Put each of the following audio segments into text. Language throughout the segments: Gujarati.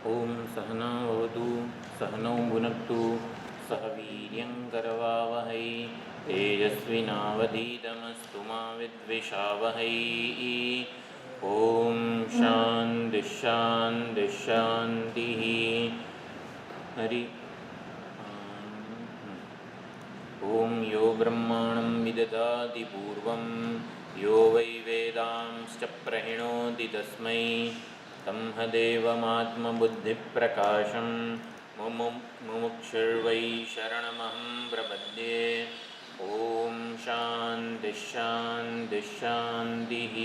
ओम सहनावतु सहनौ भुनक्तु सह वीर्यङ्करवावहै तेजस्विनावधीतमस्तु मा विद्विषावहै। ओम शान्तिः शान्तिः शान्तिः। हरि ओम यो ब्रह्माणं विदधाति पूर्वं यो वै वेदांश्च प्रहिणोति तस्मै तंहदेवमात्मबुद्धिप्रकाशं मुमुक्षुर्वै शरणमहं प्रपद्ये। ओम शान्तिः शान्तिः शान्तिः।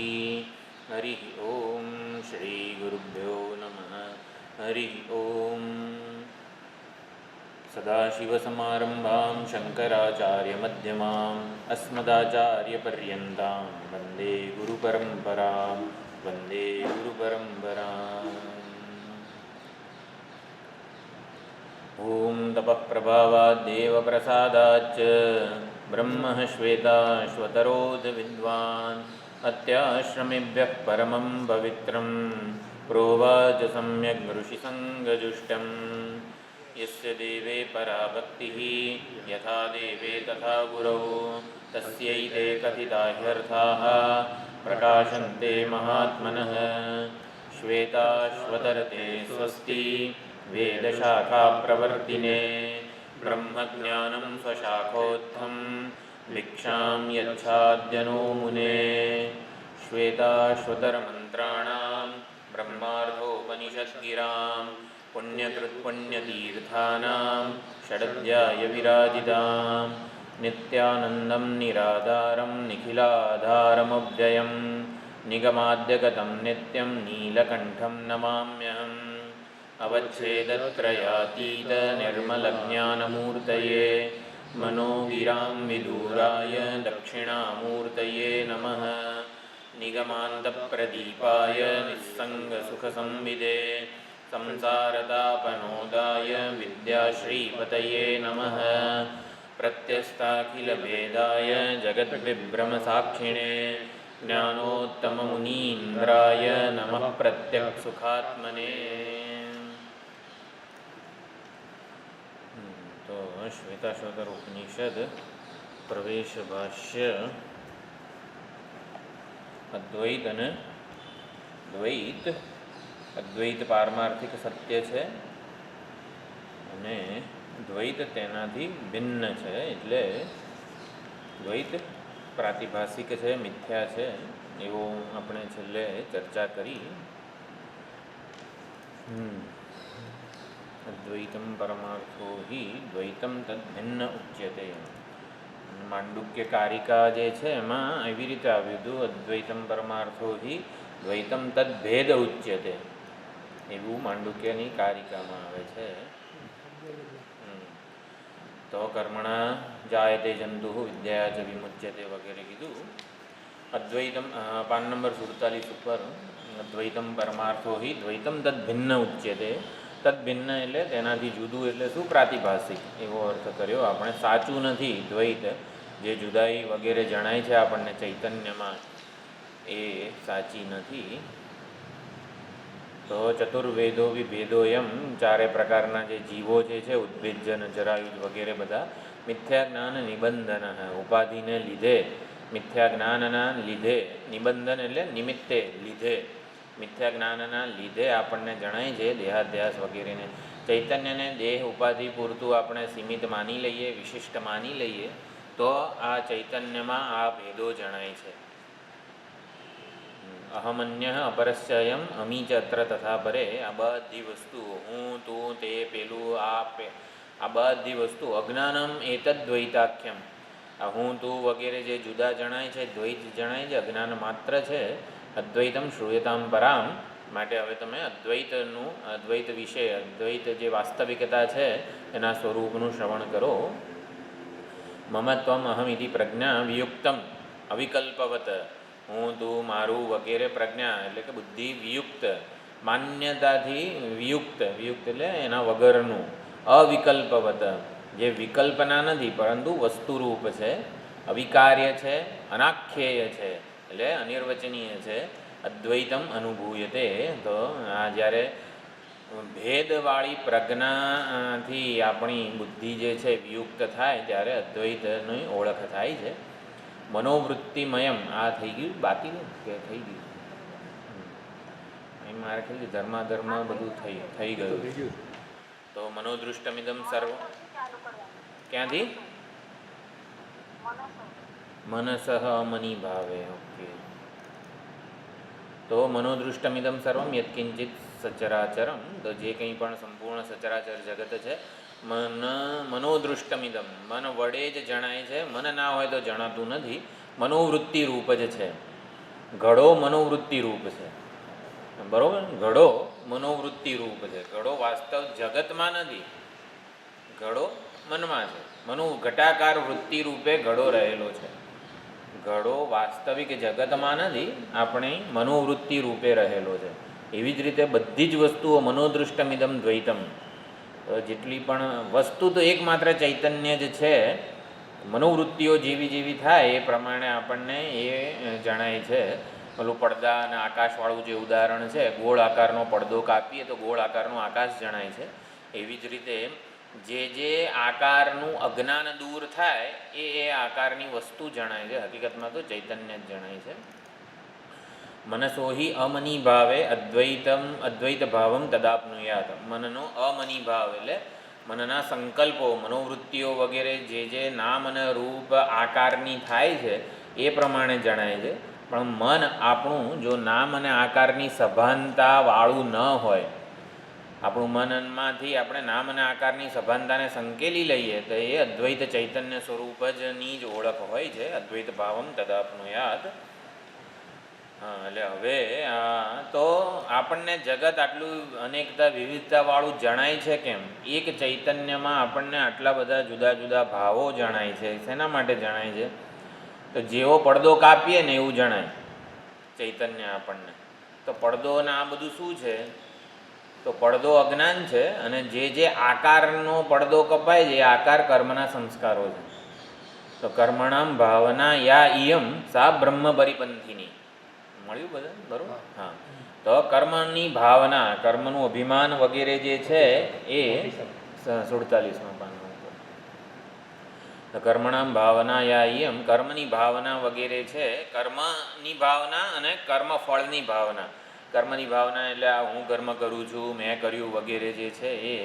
हरिः ओम श्रीगुरुभ्यो नमः। हरिः ओम। सदाशिवसमारम्भां शङ्कराचार्यमध्यमाम् अस्मदाचार्यपर्यन्तां वन्दे गुरुपरम्परां वन्दे गुरुपरम्पराम्। ॐ तपः प्रभावाद्देवप्रसादाच्च ब्रह्मः श्वेताश्वतरोऽथ विद्वान् अत्याश्रमेभ्यः परमं पवित्रं प्रोवाच सम्यग् ऋषिसङ्गजुष्टम्। यस्य देवे परा भक्तिः यथा देवे तथा गुरौ तस्यैते कथिता ह्यर्थाः प्रकाशन्ते महात्मनः। श्वेताश्वतरते स्वस्ति वेदशाखाप्रवर्तिने ब्रह्मज्ञानं स्वशाखोत्थं भिक्षां यच्छाद्यनो मुने। श्वेताश्वतरमन्त्राणां ब्रह्मार्थोपनिषद्गिरां पुण्यकृत्पुण्यतीर्थानां षडध्यायविराजितां नित्यानन्दं निराधारं निखिलाधारमव्ययं निगमाद्यगतं नित्यं नीलकण्ठं नमाम्यहम्। अवच्छेदत्रयातीतनिर्मलज्ञानमूर्तये मनोगिरां विदूराय दक्षिणामूर्तये नमः। निगमान्तप्रदीपाय निस्सङ्गसुखसंविदे संसारतापनोदाय विद्याश्रीपतये नमः। प्रत्यस्ताखिलभेदाय जगद्विभ्रमसाक्षिणे ज्ञानोत्तममुनीन्द्राय नमः प्रत्यक्सुखात्मने। तो श्वेताश्वतर उपनिषद प्रवेश भाष्य अद्वैत અને દ્વૈત અદ્વૈત પારમાર્થિક સત્ય છે અને દ્વૈત તેનાથી ભિન્ન છે, એટલે દ્વૈત પ્રાતિભાષિક છે, મિથ્યા છે, એવો આપણે છેલ્લે ચર્ચા કરી. અદ્વૈતમ પરમાર્થો હિ દ્વૈતમ તદ્ભિન્ન ઉચ્યતે. માંડુક્ય કારિકા જે છે એમાં એવી રીતે આવ્યું હતું, અદ્વૈતમ પરમાર્થો હિ દ્વૈતમ તદ્ભેદ ઉચ્યતે, એવું માંડુક્યની કારિકામાં આવે છે. તો કર્મણા જાયતે જંતુ વિદ્યા ચ વિમુચ્યતે વગેરે કીધું. અદ્વૈતમ પાન નંબર 47 ઉપર અદ્વૈતમ પરમાર્થો હિ દ્વૈતમ તદ્ભિન્ન ઉચ્યતે. તદ્ભિન્ન એટલે તેનાથી જુદું, એટલે શું? પ્રાતિભાષિક એવો અર્થ કર્યો આપણે. સાચું નથી દ્વૈત, જે જુદાઈ વગેરે જણાય છે આપણને ચૈતન્યમાં, એ સાચી નથી. તો ચતુર્વેદો વિભેદોયમ, ચારે પ્રકારના જે જીવો જે છે, ઉદ્ભેજન જરાયુજ વગેરે બધા, મિથ્યા જ્ઞાન નિબંધન, ઉપાધિને લીધે, મિથ્યા જ્ઞાનના લીધે, નિબંધન એટલે નિમિત્તે, લીધે, મિથ્યા જ્ઞાનના લીધે આપણને જણાય છે દેહાધ્યાસ વગેરેને. ચૈતન્યને દેહ ઉપાધિ પૂરતું આપણે સીમિત માની લઈએ, વિશિષ્ટ માની લઈએ, તો આ ચૈતન્યમાં આ ભેદો જણાય છે. અહમન્ય અપરસ્યયમ અમી ચ અત્ર તથા પરે. આ બધી વસ્તુઓ, હું, તું, તે, પેલું, આ બધી વસ્તુ અજ્ઞાનમ એતદ્વૈતાખ્યમ. આ હું, તું વગેરે જે જુદા જણાય છે, દ્વૈત જણાય છે, અજ્ઞાન માત્ર છે. અદ્વૈતમ શ્રૂયતામ પરામ. માટે હવે તમે અદ્વૈતનું, અદ્વૈત વિશે, અદ્વૈત જે વાસ્તવિકતા છે એના સ્વરૂપનું શ્રવણ કરો. મમત્વમ અહમિતિ પ્રજ્ઞા વિયુક્તમ અવિકલ્પવત. હું, તું, મારું વગેરે પ્રજ્ઞા એટલે કે બુદ્ધિ વિયુક્ત, માન્યતાથી વિયુક્ત, વિયુક્ત એટલે એના વગરનું, અવિકલ્પવત, જે વિકલ્પના નથી પરંતુ વસ્તુરૂપ છે, અવિકાર્ય છે, અનાખ્યેય છે, એટલે અનિર્વચનીય છે. અદ્વૈતમ અનુભૂયતે. તો આ જ્યારે ભેદવાળી પ્રજ્ઞાથી આપણી બુદ્ધિ જે છે વિયુક્ત થાય ત્યારે અદ્વૈતની ઓળખ થાય છે. મનોવૃત્તિમયમ આ થઈ ગયું બાકી ને કે થઈ ગયું? એમ મારે ખ્યાલથી ધર્માધર્મ બધું થઈ ગયું. તો મનોદૃષ્ટમિદમ સર્વ ક્યાંથી? મનસઃ મની ભાવે. ઓકે. તો મનોદૃષ્ટમિદમ સર્વમ યત્કિંચિત સચરાચરમ, તો જે કંઈ પણ સંપૂર્ણ સચરાચર જગત છે મનોદૃષ્ટમિદમ મન વડે જ જણાય છે. મન ના હોય તો જણાતું નથી. મનોવૃત્તિ રૂપ જ છે. ઘડો મનોવૃત્તિ રૂપ છે. બરોબર. ઘડો મનોવૃત્તિ રૂપ છે. ઘડો વાસ્તવ જગતમાં નથી, ઘડો મનમાં છે. ઘટાકાર વૃત્તિ રૂપે ઘડો રહેલો છે. ઘડો વાસ્તવિક જગતમાં નથી, આપણે મનોવૃત્તિ રૂપે રહેલો છે. એવી જ રીતે બધી જ વસ્તુઓ મનોદૃષ્ટમિદમ દ્વૈતમ, જેટલી પણ વસ્તુ તો એકમાત્ર ચૈતન્ય જ છે. મનોવૃત્તિઓ જેવી જેવી થાય એ પ્રમાણે આપણને એ જણાય છે. પેલું પડદા અને આકાશવાળું જે ઉદાહરણ છે, ગોળ આકારનો પડદો કાપીએ તો ગોળ આકારનો આકાશ જણાય છે. એવી જ રીતે જે આકારનું અજ્ઞાન દૂર થાય એ આકારની વસ્તુ જણાય છે. હકીકતમાં તો ચૈતન્ય જ જણાય છે. મનસોહિ અમની ભાવે અદ્વૈત ભાવમ તદાપનુયાત. મનનો અમની ભાવ એટલે મનના સંકલ્પો, મનોવૃત્તિઓ વગેરે જે નામ અને રૂપ આકારની થાય છે એ પ્રમાણે જણાય છે. પણ મન આપણું જો નામ અને આકારની સભાનતાવાળું ન હોય, આપણું મનમાંથી આપણે નામ અને આકારની સભાનતાને સંકેલી લઈએ તો એ અદ્વૈત ચૈતન્ય સ્વરૂપ જની જ ઓળખ હોય છે. અદ્વૈત ભાવમ તદાપનુયાત. એટલે હવે તો આપણને જગત આટલું અનેકતા વિવિધતાવાળું જણાય છે કેમ? એક ચૈતન્યમાં આપણને આટલા બધા જુદા જુદા ભાવો જણાય છે. શેના માટે જણાય છે? તો જેવો પડદો કાપીએ ને એવું જણાય ચૈતન્ય આપણને. તો પડદો ને આ બધું શું છે? તો પડદો અજ્ઞાન છે, અને જે આકારનો પડદો કપાય છે એ આકાર કર્મના સંસ્કારો છે. તો કર્મણામ ભાવના યા ઇયમ સા બ્રહ્મ પરિપંથીની. મળ્યું બધા? બરોબર. હા. તો કર્મની ભાવના, કર્મનું અભિમાન વગેરે જે છે એ 47માં પાનમાં. તો કર્મણામ ભાવના યા ઇયમ, કર્મની ભાવના વગેરે છે. કર્મની ભાવના અને કર્મફળની ભાવના. કર્મની ભાવના એટલે આ હું કર્મ કરું છું, મેં કર્યું વગેરે જે છે એ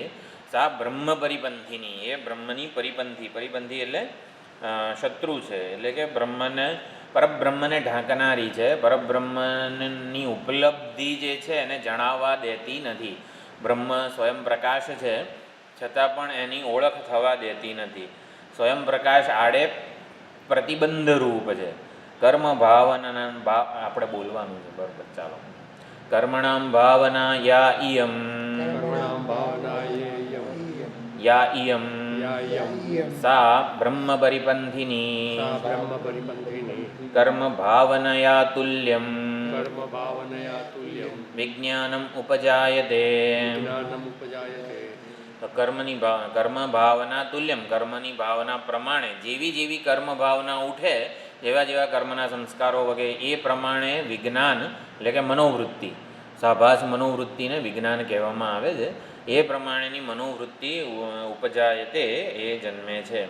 સા બ્રહ્મ પરિપંથીની, એ બ્રહ્મની પરિપંથી. પરિપંથી એટલે શત્રુ છે. એટલે કે પરબ્રહ્મને ઢાંકનારી છે. પરબ્રહ્મની ઉપલબ્ધિ જે છે એને જણાવવા દેતી નથી. બ્રહ્મ સ્વયં પ્રકાશ છે, છતાં પણ એની ઓળખ થવા દેતી નથી. સ્વયં પ્રકાશ આડે પ્રતિબંધ રૂપ છે. કર્મ ભાવના આપણે બોલવાનું છે. બરાબર. ચાલો. કર્મણામ ભાવના યા ઇયમ સા બ્રહ્મ પરિપંથિની કર્મ ભાવનયા તુલ્યમ વિજ્ઞાનમ ઉપજાયતે. કર્મ ભાવના તુલ્યમ, કર્મની ભાવના પ્રમાણે જેવી જેવી કર્મ ભાવના ઉઠે, જેવા જેવા કર્મના સંસ્કારો વગેરે એ પ્રમાણે વિજ્ઞાન એટલે કે મનોવૃત્તિ, સાભાસ મનોવૃત્તિને વિજ્ઞાન કહેવામાં આવે છે. એ પ્રમાણેની મનોવૃત્તિ ઉપજાયતે એ જન્મે છે.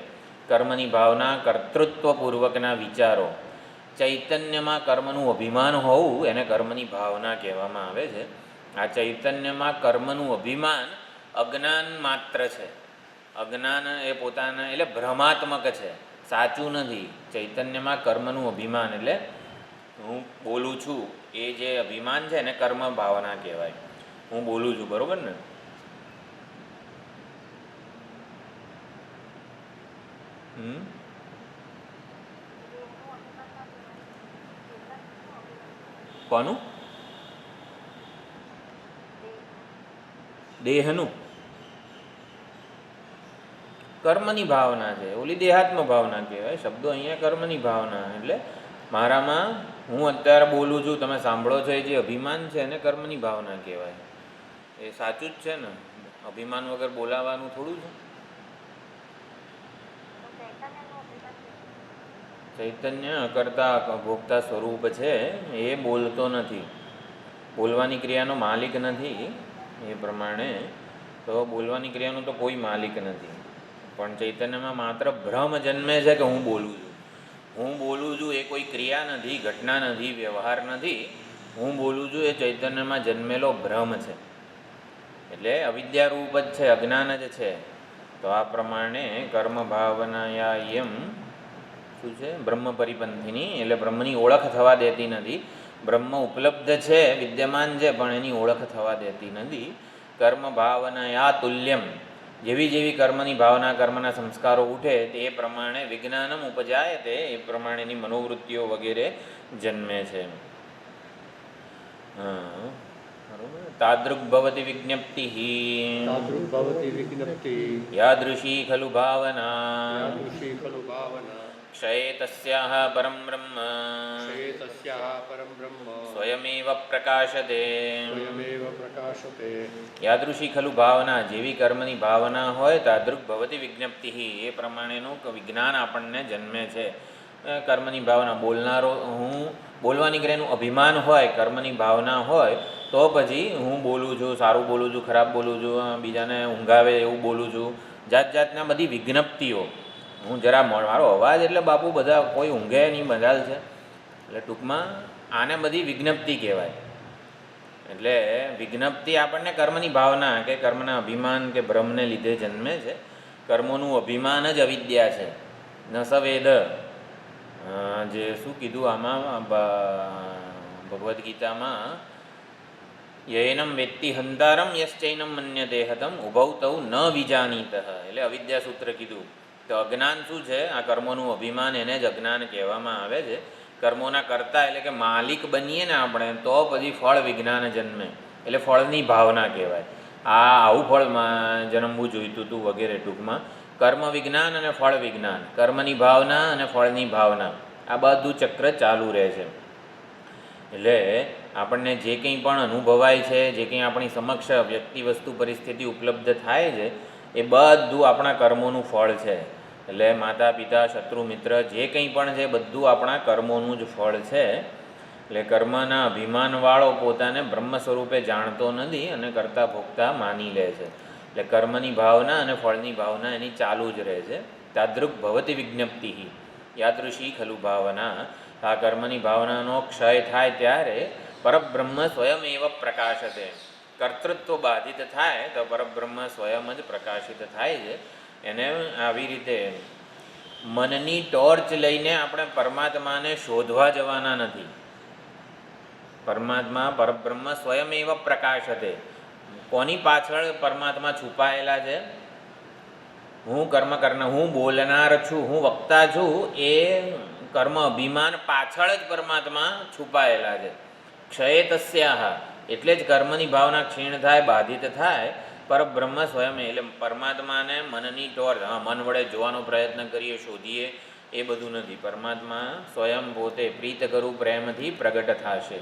કર્મની ભાવના, કર્તૃત્વપૂર્વકના વિચારો. ચૈતન્યમાં કર્મનું અભિમાન હોવું એને કર્મની ભાવના કહેવામાં આવે છે. આ ચૈતન્યમાં કર્મનું અભિમાન અજ્ઞાન માત્ર છે. અજ્ઞાન એ પોતાના એટલે ભ્રમાત્મક છે, સાચું નથી. ચૈતન્યમાં કર્મનું અભિમાન એટલે હું બોલું છું એ જે અભિમાન છે એને કર્મ ભાવના કહેવાય. હું બોલું છું, બરાબર ને? કોનું? દેહનું કર્મની ભાવના છે. ઓલી દેહાત્મ ભાવના કહેવાય. શબ્દો અહીંયા કર્મની ભાવના એટલે મારામાં હું અત્યારે બોલું છું, તમે સાંભળો છો, એ જે અભિમાન છે એને કર્મની ભાવના કહેવાય. એ સાચું જ છે ને? અભિમાન વગર બોલાવાનું થોડું છે. ચૈતન્ય અકર્તા ભોગતા સ્વરૂપ છે. એ બોલતો નથી, બોલવાની ક્રિયાનો માલિક નથી. એ પ્રમાણે તો બોલવાની ક્રિયાનું તો કોઈ માલિક નથી, પણ ચૈતન્યમાં માત્ર ભ્રમ જન્મે છે કે હું બોલું છું એ કોઈ ક્રિયા નથી, ઘટના નથી, વ્યવહાર નથી. હું બોલું છું એ ચૈતન્યમાં જન્મેલો ભ્રમ છે, એટલે અવિદ્યારૂપ જ છે, અજ્ઞાન જ છે. તો આ પ્રમાણે કર્મ ભાવનાયાયમ શું છે? બ્રહ્મ પરિપંથીની, એટલે બ્રહ્મની ઓળખ થવા દેતી નથી. બ્રહ્મ ઉપલબ્ધ છે, વિદ્યમાન છે, પણ એની ઓળખ થવા દેતી નથી. કર્મ ભાવનાયા તુલ્યમ, જેવી જેવી કર્મની ભાવના, કર્મના સંસ્કારો ઉઠે તે પ્રમાણે વિજ્ઞાનમ ઉપજાય, તે એ પ્રમાણેની મનોવૃત્તિઓ વગેરે જન્મે છે. તાદૃગ ભવતિ વિજ્ઞપ્તિ યાદૃશી ખલુ ભાવના ક્ષયે તસ્યાહ પરમ બ્રહ્મ સ્વયમેવ પ્રકાશતે. યાદૃશી ખલુ ભાવના, જેવી કર્મની ભાવના હોય, તાદૃગ ભવતિ વિજ્ઞપ્તિ, એ પ્રમાણેનું વિજ્ઞાન આપણને જન્મે છે. કર્મની ભાવના, બોલનારો હું, બોલવાની ક્રિયાનું અભિમાન હોય, કર્મની ભાવના હોય, તો પછી હું બોલું છું, સારું બોલું છું, ખરાબ બોલું છું, બીજાને ઊંઘાવે એવું બોલું છું, જાત જાતના બધી વિજ્ઞપ્તિઓ. હું જરા મારો અવાજ એટલે બાપુ બધા કોઈ ઊંઘે નહીં, મજાલ છે. એટલે ટૂંકમાં આને બધી વિજ્ઞપ્તિ કહેવાય. એટલે વિજ્ઞપ્તિ આપણને કર્મની ભાવના કે કર્મના અભિમાન કે ભ્રમને લીધે જન્મે છે. કર્મોનું અભિમાન જ અવિદ્યા છે. ન સવેદ, જે શું કીધું આમાં ભગવદ્ ગીતામાં, યૈનમ વેત્તિ હંતારમ યશ્ચૈનમ મન્યતે હતમ ઉભૌ તૌ ન વિજાનીતઃ. એટલે અવિદ્યા સૂત્ર કીધું. તો અજ્ઞાન શું છે? આ કર્મોનું અભિમાન, એને જ અજ્ઞાન કહેવામાં આવે છે. કર્મોના કર્તા એટલે કે માલિક બનીએ ને આપણે, તો પછી ફળ વિજ્ઞાન જન્મે, એટલે ફળની ભાવના કહેવાય. આવું ફળમાં જન્મવું જોઈતું હતું વગેરે. ટૂંકમાં કર્મ વિજ્ઞાન અને ફળ વિજ્ઞાન, કર્મની ભાવના અને ફળની ભાવના, આ બધું ચક્ર ચાલુ રહે છે. એટલે આપણને જે કંઈ પણ અનુભવાય છે, જે કંઈ આપણી સમક્ષ વ્યક્તિ, વસ્તુ, પરિસ્થિતિ ઉપલબ્ધ થાય છે, એ બધું આપણા કર્મોનું ફળ છે. એટલે માતા પિતા, શત્રુ મિત્ર, જે કંઈ પણ છે બધું આપણા કર્મોનું જ ફળ છે. એટલે કર્મના અભિમાનવાળો પોતાને બ્રહ્મ સ્વરૂપે જાણતો નથી અને કરતા ભોગતા માની લે છે. એટલે કર્મની ભાવના અને ફળની ભાવના એની ચાલુ જ રહે છે. તાદૃગ ભવતિ વિજ્ઞપ્તિ યાદૃશી ખલુ ભાવના. આ કર્મની ભાવનાનો ક્ષય થાય ત્યારે પરબ્રહ્મ સ્વયં એવ પ્રકાશતે. કર્તૃત્વ બાધિત થાય તો પરબ્રહ્મ સ્વયં જ પ્રકાશિત થાય છે. એને આવી રીતે મનની ટોર્ચ લઈને આપણે પરમાત્માને શોધવા જવાના નથી. પરમાત્મા પરબ્રહ્મ સ્વયં એવ પ્રકાશતે. કોની પાછળ પરમાત્મા છુપાયેલા છે? હું કર્મ કરનાર, હું બોલનાર છું, હું વક્તા છું, એ કર્મ અભિમાન પાછળ જ પરમાત્મા છુપાયેલા છે. ક્ષયે તસ્યાહ, એટલે જ કર્મની ભાવના ક્ષીણ થાય, બાધિત થાય. પરબ્રહ્મ સ્વયં, એટલે પરમાત્માને મનની ટોર, મન વડે જોવાનો પ્રયત્ન કરીએ, શોધીએ, એ બધું નથી. પરમાત્મા સ્વયં પોતે પ્રીત કરું પ્રેમથી પ્રગટ થશે.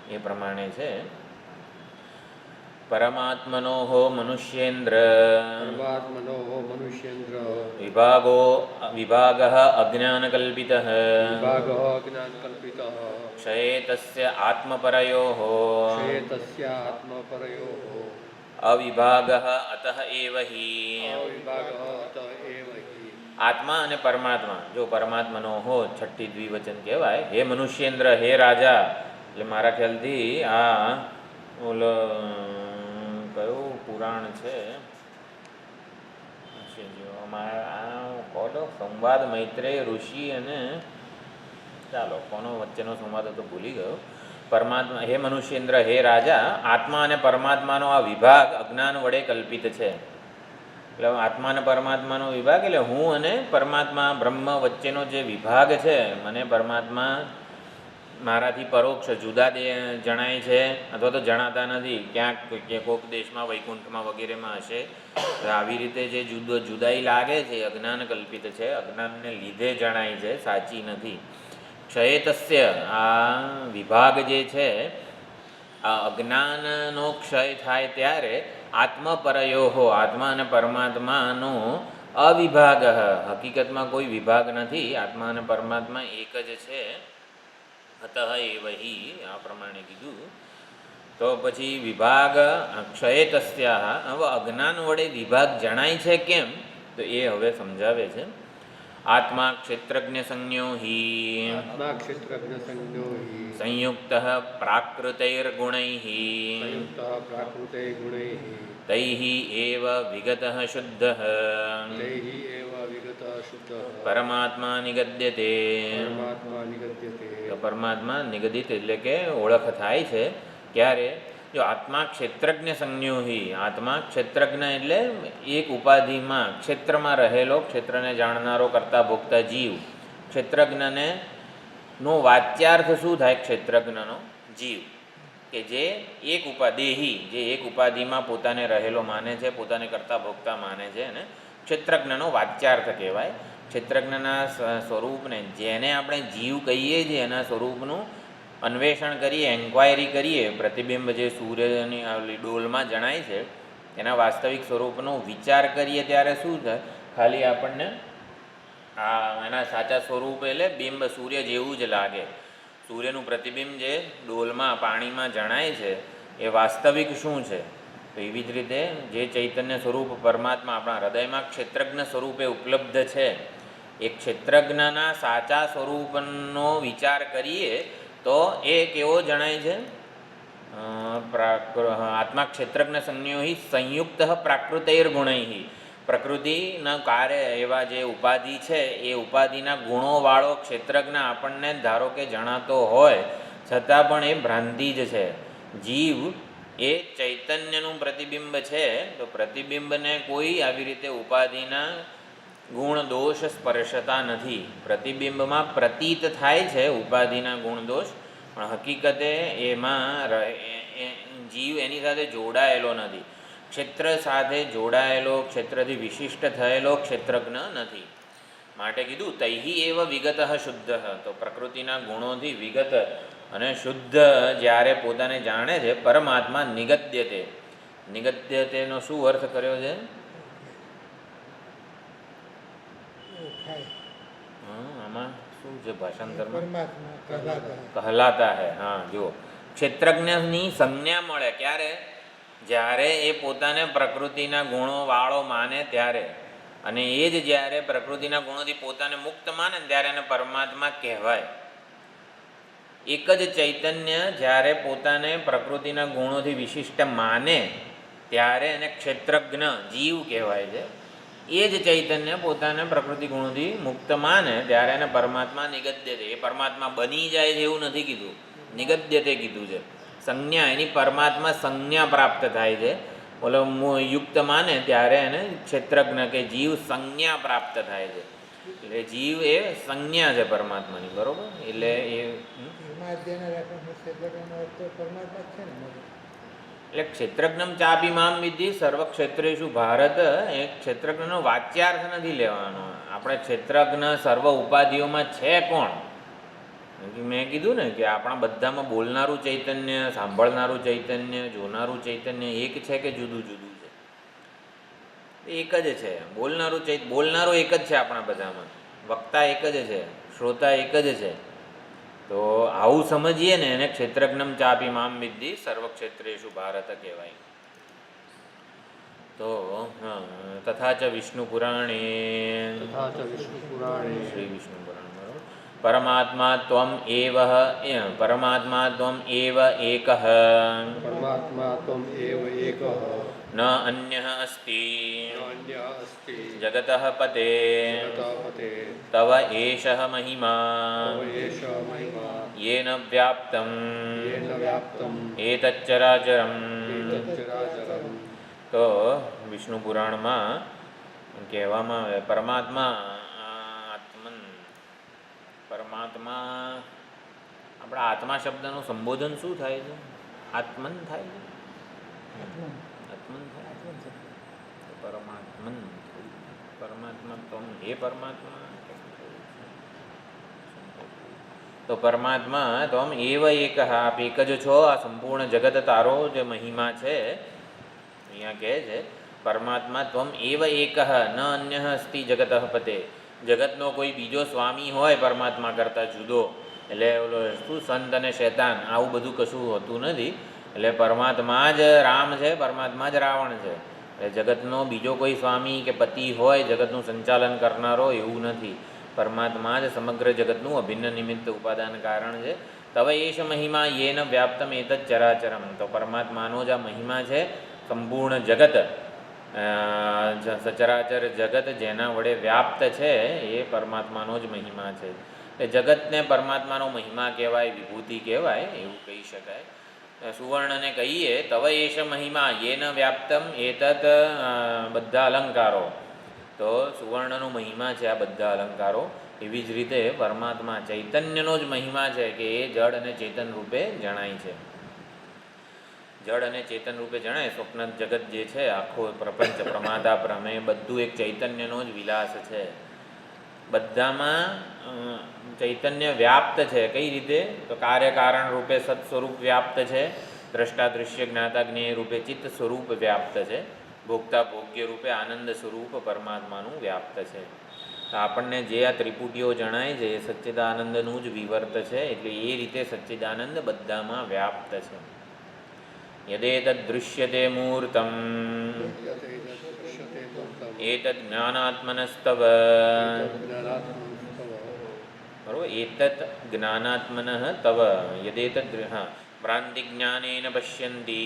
એ પ્રમાણે છે. પરમાત્મનો મનુષ્યેન્દ્ર વિભાગ અજ્ઞાનકલ્પિત ક્ષયે તસ્ય આત્મપરયોઃ અવિભાગ અતઃ એવ હિ. આત્મા અને પરમાત્મા, જો પરમાત્માનો છઠ્ઠી દ્વિવચન કહેવાય. હે મનુષ્યેન્દ્ર, હે રાજા. એટલે મારા ખ્યાલથી આ ઓલો કયું પુરાણ છે? સંવાદ મૈત્રેય ઋષિ અને ચાલો કોનો વચ્ચેનો સંવાદ હતો ભૂલી ગયો. પરમાત્મા, હે મનુષ્યેન્દ્ર, હે રાજા, આત્મા અને પરમાત્માનો આ વિભાગ અજ્ઞાન વડે કલ્પિત છે. એટલે આત્મા અને પરમાત્માનો વિભાગ એટલે હું અને પરમાત્મા બ્રહ્મ વચ્ચેનો જે વિભાગ છે, મને પરમાત્મા મારાથી પરોક્ષ જુદા જણાય છે અથવા તો જણાતા નથી. ક્યાંક કોઈક દેશમાં વૈકુંઠમાં વગેરેમાં હશે. આવી રીતે જે જુદાઈ લાગે છે અજ્ઞાન કલ્પિત છે, અજ્ઞાનને લીધે જણાય છે, સાચી નથી. ક્ષયે તસ્ય, આ વિભાગ જે છે, આ અજ્ઞાનનો ક્ષય થાય ત્યારે આત્મપરયોઃ, આત્મા અને પરમાત્માનો અવિભાગ, હકીકતમાં કોઈ વિભાગ નથી. આત્મા અને પરમાત્મા એક જ છે. અતઃ એવ હિ, આ પ્રમાણે કીધું. તો પછી વિભાગ ક્ષયે તસ્યાહ, હવે અજ્ઞાન વડે વિભાગ જણાય છે કેમ, તો એ હવે સમજાવે છે. આત્મા ક્ષેત્રજ્ઞ સંજ્ઞો હિ આત્મા ક્ષેત્રજ્ઞ સંજ્ઞો હિ સંયુક્ત પ્રાકૃતૈર્ગુણૈ સંયુક્તઃ પ્રાકૃતૈ ગુણૈઃ તૈઃ એવ વિગતઃ શુદ્ધઃ તૈઃ એવ વિગતઃ શુદ્ધઃ પરમાત્મા નિગદ્યતે. પરમાત્મા નિગદ્યતે. તો પરમાત્મા નિગદિત એટલે કે ઓળખ થાય છે ક્યારે? જો આત્મા ક્ષેત્રજ્ઞ સંજ્ઞોહિ, આત્મા ક્ષેત્રજ્ઞ એટલે એક ઉપાધિમાં ક્ષેત્રમાં રહેલો, ક્ષેત્રને જાણનારો કરતા ભોગતા જીવ. ક્ષેત્રજ્ઞને નો વાચ્યાર્થ શું થાય? ક્ષેત્રજ્ઞનો જીવ કે જે એક દેહી, જે એક ઉપાધિમાં પોતાને રહેલો માને છે, પોતાને કરતા ભોગતા માને છે, અને ક્ષેત્રજ્ઞનો વાચ્યાર્થ કહેવાય. ક્ષેત્રજ્ઞના સ્વરૂપને જેને આપણે જીવ કહીએ છીએ એના સ્વરૂપનું અન્વેષણ કરીએ, એન્ક્વાયરી કરીએ, પ્રતિબિંબ જે સૂર્યની ડોલમાં જણાય છે એના વાસ્તવિક સ્વરૂપનો વિચાર કરીએ ત્યારે શું થાય? ખાલી આપણને એના સાચા સ્વરૂપ એટલે બિંબ સૂર્ય જેવું જ લાગે. સૂર્યનું પ્રતિબિંબ જે ડોલમાં પાણીમાં જણાય છે એ વાસ્તવિક શું છે? તો એવી જ રીતે જે ચૈતન્ય સ્વરૂપ પરમાત્મા આપણા હૃદયમાં ક્ષેત્રજ્ઞ સ્વરૂપે ઉપલબ્ધ છે, એ ક્ષેત્રજ્ઞના સાચા સ્વરૂપનો વિચાર કરીએ તો એ કેવો જણાય છે? આત્મા ક્ષેત્રજ્ઞ સંજ્ઞો હિ સંયુક્ત પ્રાકૃતૈર્ગુણૈ. પ્રકૃતિના કાર્ય એવા જે ઉપાધિ છે એ ઉપાધિના ગુણોવાળો ક્ષેત્રજ્ઞ આપણને ધારો કે જણાતો હોય છતાં પણ એ ભ્રાંતિ જ છે. જીવ એ ચૈતન્યનું પ્રતિબિંબ છે, તો પ્રતિબિંબને કોઈ આવી રીતે ઉપાધિના ગુણ દોષ સ્પર્શતા નથી. પ્રતિબિંબમાં પ્રતીત થાય છે ઉપાધિના ગુણ દોષ, પણ હકીકતે એમાં જીવ એની સાથે જોડાયેલો નથી. ક્ષેત્ર સાથે જોડાયેલો, ક્ષેત્રથી વિશિષ્ટ થયેલો ક્ષેત્રજ્ઞ નથી. માટે કીધું તૈહિ એવ વિગત શુદ્ધ. તો પ્રકૃતિના ગુણોથી વિગત અને શુદ્ધ જ્યારે પોતાને જાણે છે, પરમાત્મા નિગદ્યતે. નિગદ્યતેનો શું અર્થ કર્યો છે? આમાં શું છે ભાષાંતરમાં? કહેલાતા હૈ. હા, જુઓ, ક્ષેત્રજ્ઞની સંજ્ઞા મળે ક્યારે? જ્યારે એ પોતાને પ્રકૃતિના ગુણોવાળો માને ત્યારે, અને એ જ જ્યારે પ્રકૃતિના ગુણોથી પોતાને મુક્ત માને ને ત્યારે એને પરમાત્મા કહેવાય. એક જ ચૈતન્ય જ્યારે પોતાને પ્રકૃતિના ગુણોથી વિશિષ્ટ માને ત્યારે એને ક્ષેત્રજ્ઞ જીવ કહેવાય છે. એ જ ચૈતન્ય પોતાને પ્રકૃતિ ગુણોથી મુક્ત માને ત્યારે એને પરમાત્મા નિગદ્યતે. એ પરમાત્મા બની જાય છે એવું નથી કીધું, નિગદ્યતે કીધું છે. સંજ્ઞા, એની પરમાત્મા સંજ્ઞા પ્રાપ્ત થાય છે. બોલો યુક્ત માને ત્યારે એને ક્ષેત્રજ્ઞ કે જીવ સંજ્ઞા પ્રાપ્ત થાય છે. એટલે જીવ એ સંજ્ઞા છે પરમાત્માની, બરોબર? એટલે ક્ષેત્રજ્ઞમ ચાપી મામ વિધિ સર્વ ક્ષેત્રેષુ ભારત. એ ક્ષેત્રજ્ઞનો વાચ્યાર્થ નથી લેવાનો. આપણે ક્ષેત્રજ્ઞ સર્વ ઉપાધિઓમાં છે કોણ? મેં કીધું ને કે આપણા બધામાં બોલનારું ચૈતન્ય, સાંભળનારું ચૈતન્ય, જોનારું ચૈતન્ય એક છે કે જુદું જુદું છે? એક જ છે. બોલનારો એક જ છે આપણા બધામાં, વક્તા એક જ છે, શ્રોતા એક જ છે. તો આવું સમજીએ ને એને ક્ષેત્રજ્ઞમ ચાપી મામ વિદ્ધિ સર્વ ક્ષેત્રેષુ ભારત કહેવાય. તો તથા ચ વિષ્ણુ પુરાણે, શ્રી વિષ્ણુ પુરાણ પરમાત્મા ત્વમ એવ, પરમાત્મા ત્વમ એવ એકઃ, પરમાત્મા ત્વમ એવ એકઃ, ન અન્યઃ અસ્તિ જગતઃ પતે, તવ એષઃ મહિમા યેન વ્યાપ્તં એતચ્ચરાચરં. તો વિષ્ણુ પુરાણમાં કહેવામાં આવે પરમાત્મા આપણા આત્મા શબ્દનું સંબોધન શું થાય છે? આત્મન થાય છે. આત્મન થાય. પરમાત્મન, પરમાત્મા તમ, હે પરમાત્મા. તો પરમાત્મા તમ એવ એક, આપ એક જ છો. આ સંપૂર્ણ જગત તારો જે મહિમા છે અહીંયા કહે છે પરમાત્મા ત્વમ એવ એક, ન અન્ય અસ્તિ જગત પતે. જગતનો કોઈ બીજો સ્વામી હોય પરમાત્મા કરતાં જુદો, એટલે ઓલો શું સંત અને શૈતાન આવું બધું કશું હોતું નથી. એટલે પરમાત્મા જ રામ છે, પરમાત્મા જ રાવણ છે. એટલે જગતનો બીજો કોઈ સ્વામી કે પતિ હોય જગતનું સંચાલન કરનારો એવું નથી. પરમાત્મા જ સમગ્ર જગતનું અભિન્ન નિમિત્ત ઉપાદાન કારણ છે. તવ એશ મહિમા યેન વ્યાપ્તમ એતદ ચરાચરમ. તો પરમાત્માનો જ આ મહિમા છે. સંપૂર્ણ જગત, સચરાચર જગત જેના વડે વ્યાપ્ત છે એ પરમાત્માનો જ મહિમા છે. એ જગતને પરમાત્માનો મહિમા કહેવાય, વિભૂતિ કહેવાય, એવું કહી શકાય. સુવર્ણને કહીએ તવ એશ મહિમા યેન વ્યાપ્તમ એતદ, બધા અલંકારો, તો સુવર્ણનો મહિમા છે આ બધા અલંકારો. એવી જ રીતે પરમાત્મા ચૈતન્યનો જ મહિમા છે કે એ જડ અને ચેતન રૂપે જણાય છે. જડ અને ચેતન રૂપે જણાય. સ્વપ્ન જગત જે છે આખો પ્રપંચ, પ્રમાદા પ્રમેય, બધું એક ચૈતન્યનો જ વિલાસ છે. બધામાં ચૈતન્ય વ્યાપ્ત છે. કઈ રીતે? તો કાર્યકારણ રૂપે સત સ્વરૂપ વ્યાપ્ત છે. દ્રષ્ટા દૃશ્ય જ્ઞાતા જ્ઞેય રૂપે ચિત્ત સ્વરૂપ વ્યાપ્ત છે. ભોગતા ભોગ્ય રૂપે આનંદ સ્વરૂપ પરમાત્માનું વ્યાપ્ત છે. તો આપણને જે આ ત્રિપુટીઓ જણાય છે એ સચ્ચિદાનંદનું જ વિવર્ત છે. એટલે એ રીતે સચ્ચિદાનંદ બધામાં વ્યાપ્ત છે. યદેતદ દૃશ્યતે મૂર્તમ એતદ જ્ઞાનાત્મનસ્તવ. બરોબર, એતત જ્ઞાનાત્મન તવ યદેતદ ભ્રાંતિ જ્ઞાનેન પશ્યન્તિ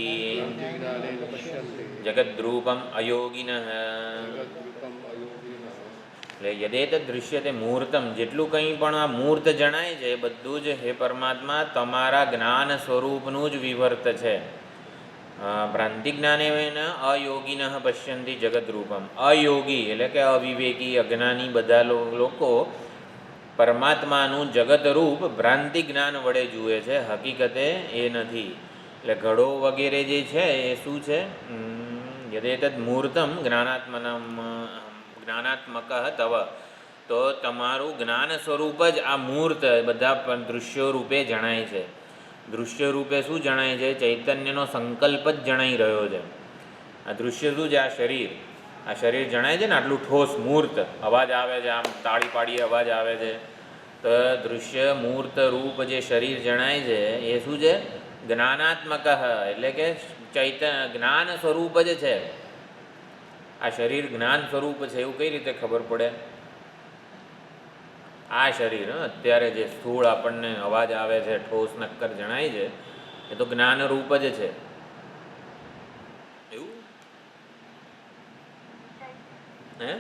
જગદ્રૂપમ અયોગિનઃ. એટલે યદેતદ દૃશ્યતે મૂર્તમ, જેટલું કંઈ પણ આ મૂર્ત જણાય છે બધું જ હે પરમાત્મા તમારા જ્ઞાન સ્વરૂપનું જ વિવર્ત છે. ભ્રાંતિ જ્ઞાનેન અયોગિનઃ પશ્યન્તિ જગદ્રૂપમ. અયોગી એટલે કે અવિવેકી, અજ્ઞાની બધા લોકો પરમાત્માનું જગતરૂપ ભ્રાંતિ જ્ઞાન વડે જુએ છે, હકીકતે એ નથી. એટલે ઘડો વગેરે જે છે એ શું છે? યદેતદ મૂર્તમ જ્ઞાનાત્મક તવ. તો તમારું જ્ઞાન સ્વરૂપ જ આ મૂર્ત બધા દૃશ્યો રૂપે જણાય છે. દૃશ્ય રૂપે શું જણાય છે? ચૈતન્યનો સંકલ્પ જ જણાઈ રહ્યો છે. આ દૃશ્ય શું છે? આ શરીર. આ શરીર જણાય છે ને, આટલું ઠોસ મૂર્ત, અવાજ આવે છે, આમ તાળી પાડીએ અવાજ આવે છે. તો દૃશ્ય મૂર્ત રૂપ જે શરીર જણાય છે એ શું છે? જ્ઞાનાત્મક, એટલે કે જ્ઞાન સ્વરૂપ જ છે. આ શરીર જ્ઞાન સ્વરૂપ છે એવું કઈ રીતે ખબર પડે? આ શરીર અત્યારે જે સ્થૂળ આપણને અવાજ આવે છે, ઠોસ નક્કર જણાય છે, એ તો જ્ઞાન રૂપ જ છે. એવું હે?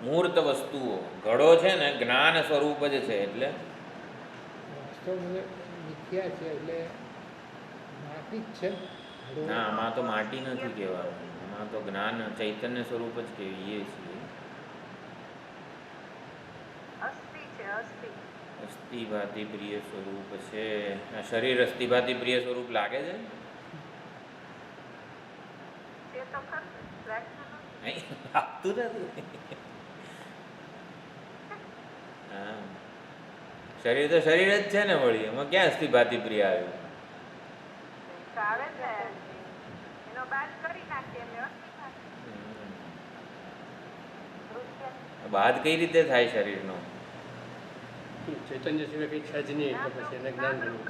મૂર્ત વસ્તુઓ, ઘડો છે ને જ્ઞાન સ્વરૂપ જ છે. એટલે ના, આમાં તો માટી નથી કહેવાનું, આમાં તો જ્ઞાન ચૈતન્ય સ્વરૂપ જ કહીએ છીએ. અસ્થિભાતિ પ્રિય સ્વરૂપ છે. આ શરીર અસ્થિભાતિ પ્રિય સ્વરૂપ લાગે છે? લાગતું નથી. હા, શરીર તો શરીર જ છે ને વળી, એમાં ક્યાં અસ્થિભાતિ પ્રિય આવ્યું? બાદ કઈ રીતે થાય શરીરનો? ચૈતન્ય સિવાય કઈ છે જ નહીં, એટલે પછી એને જ્ઞાન કરવું.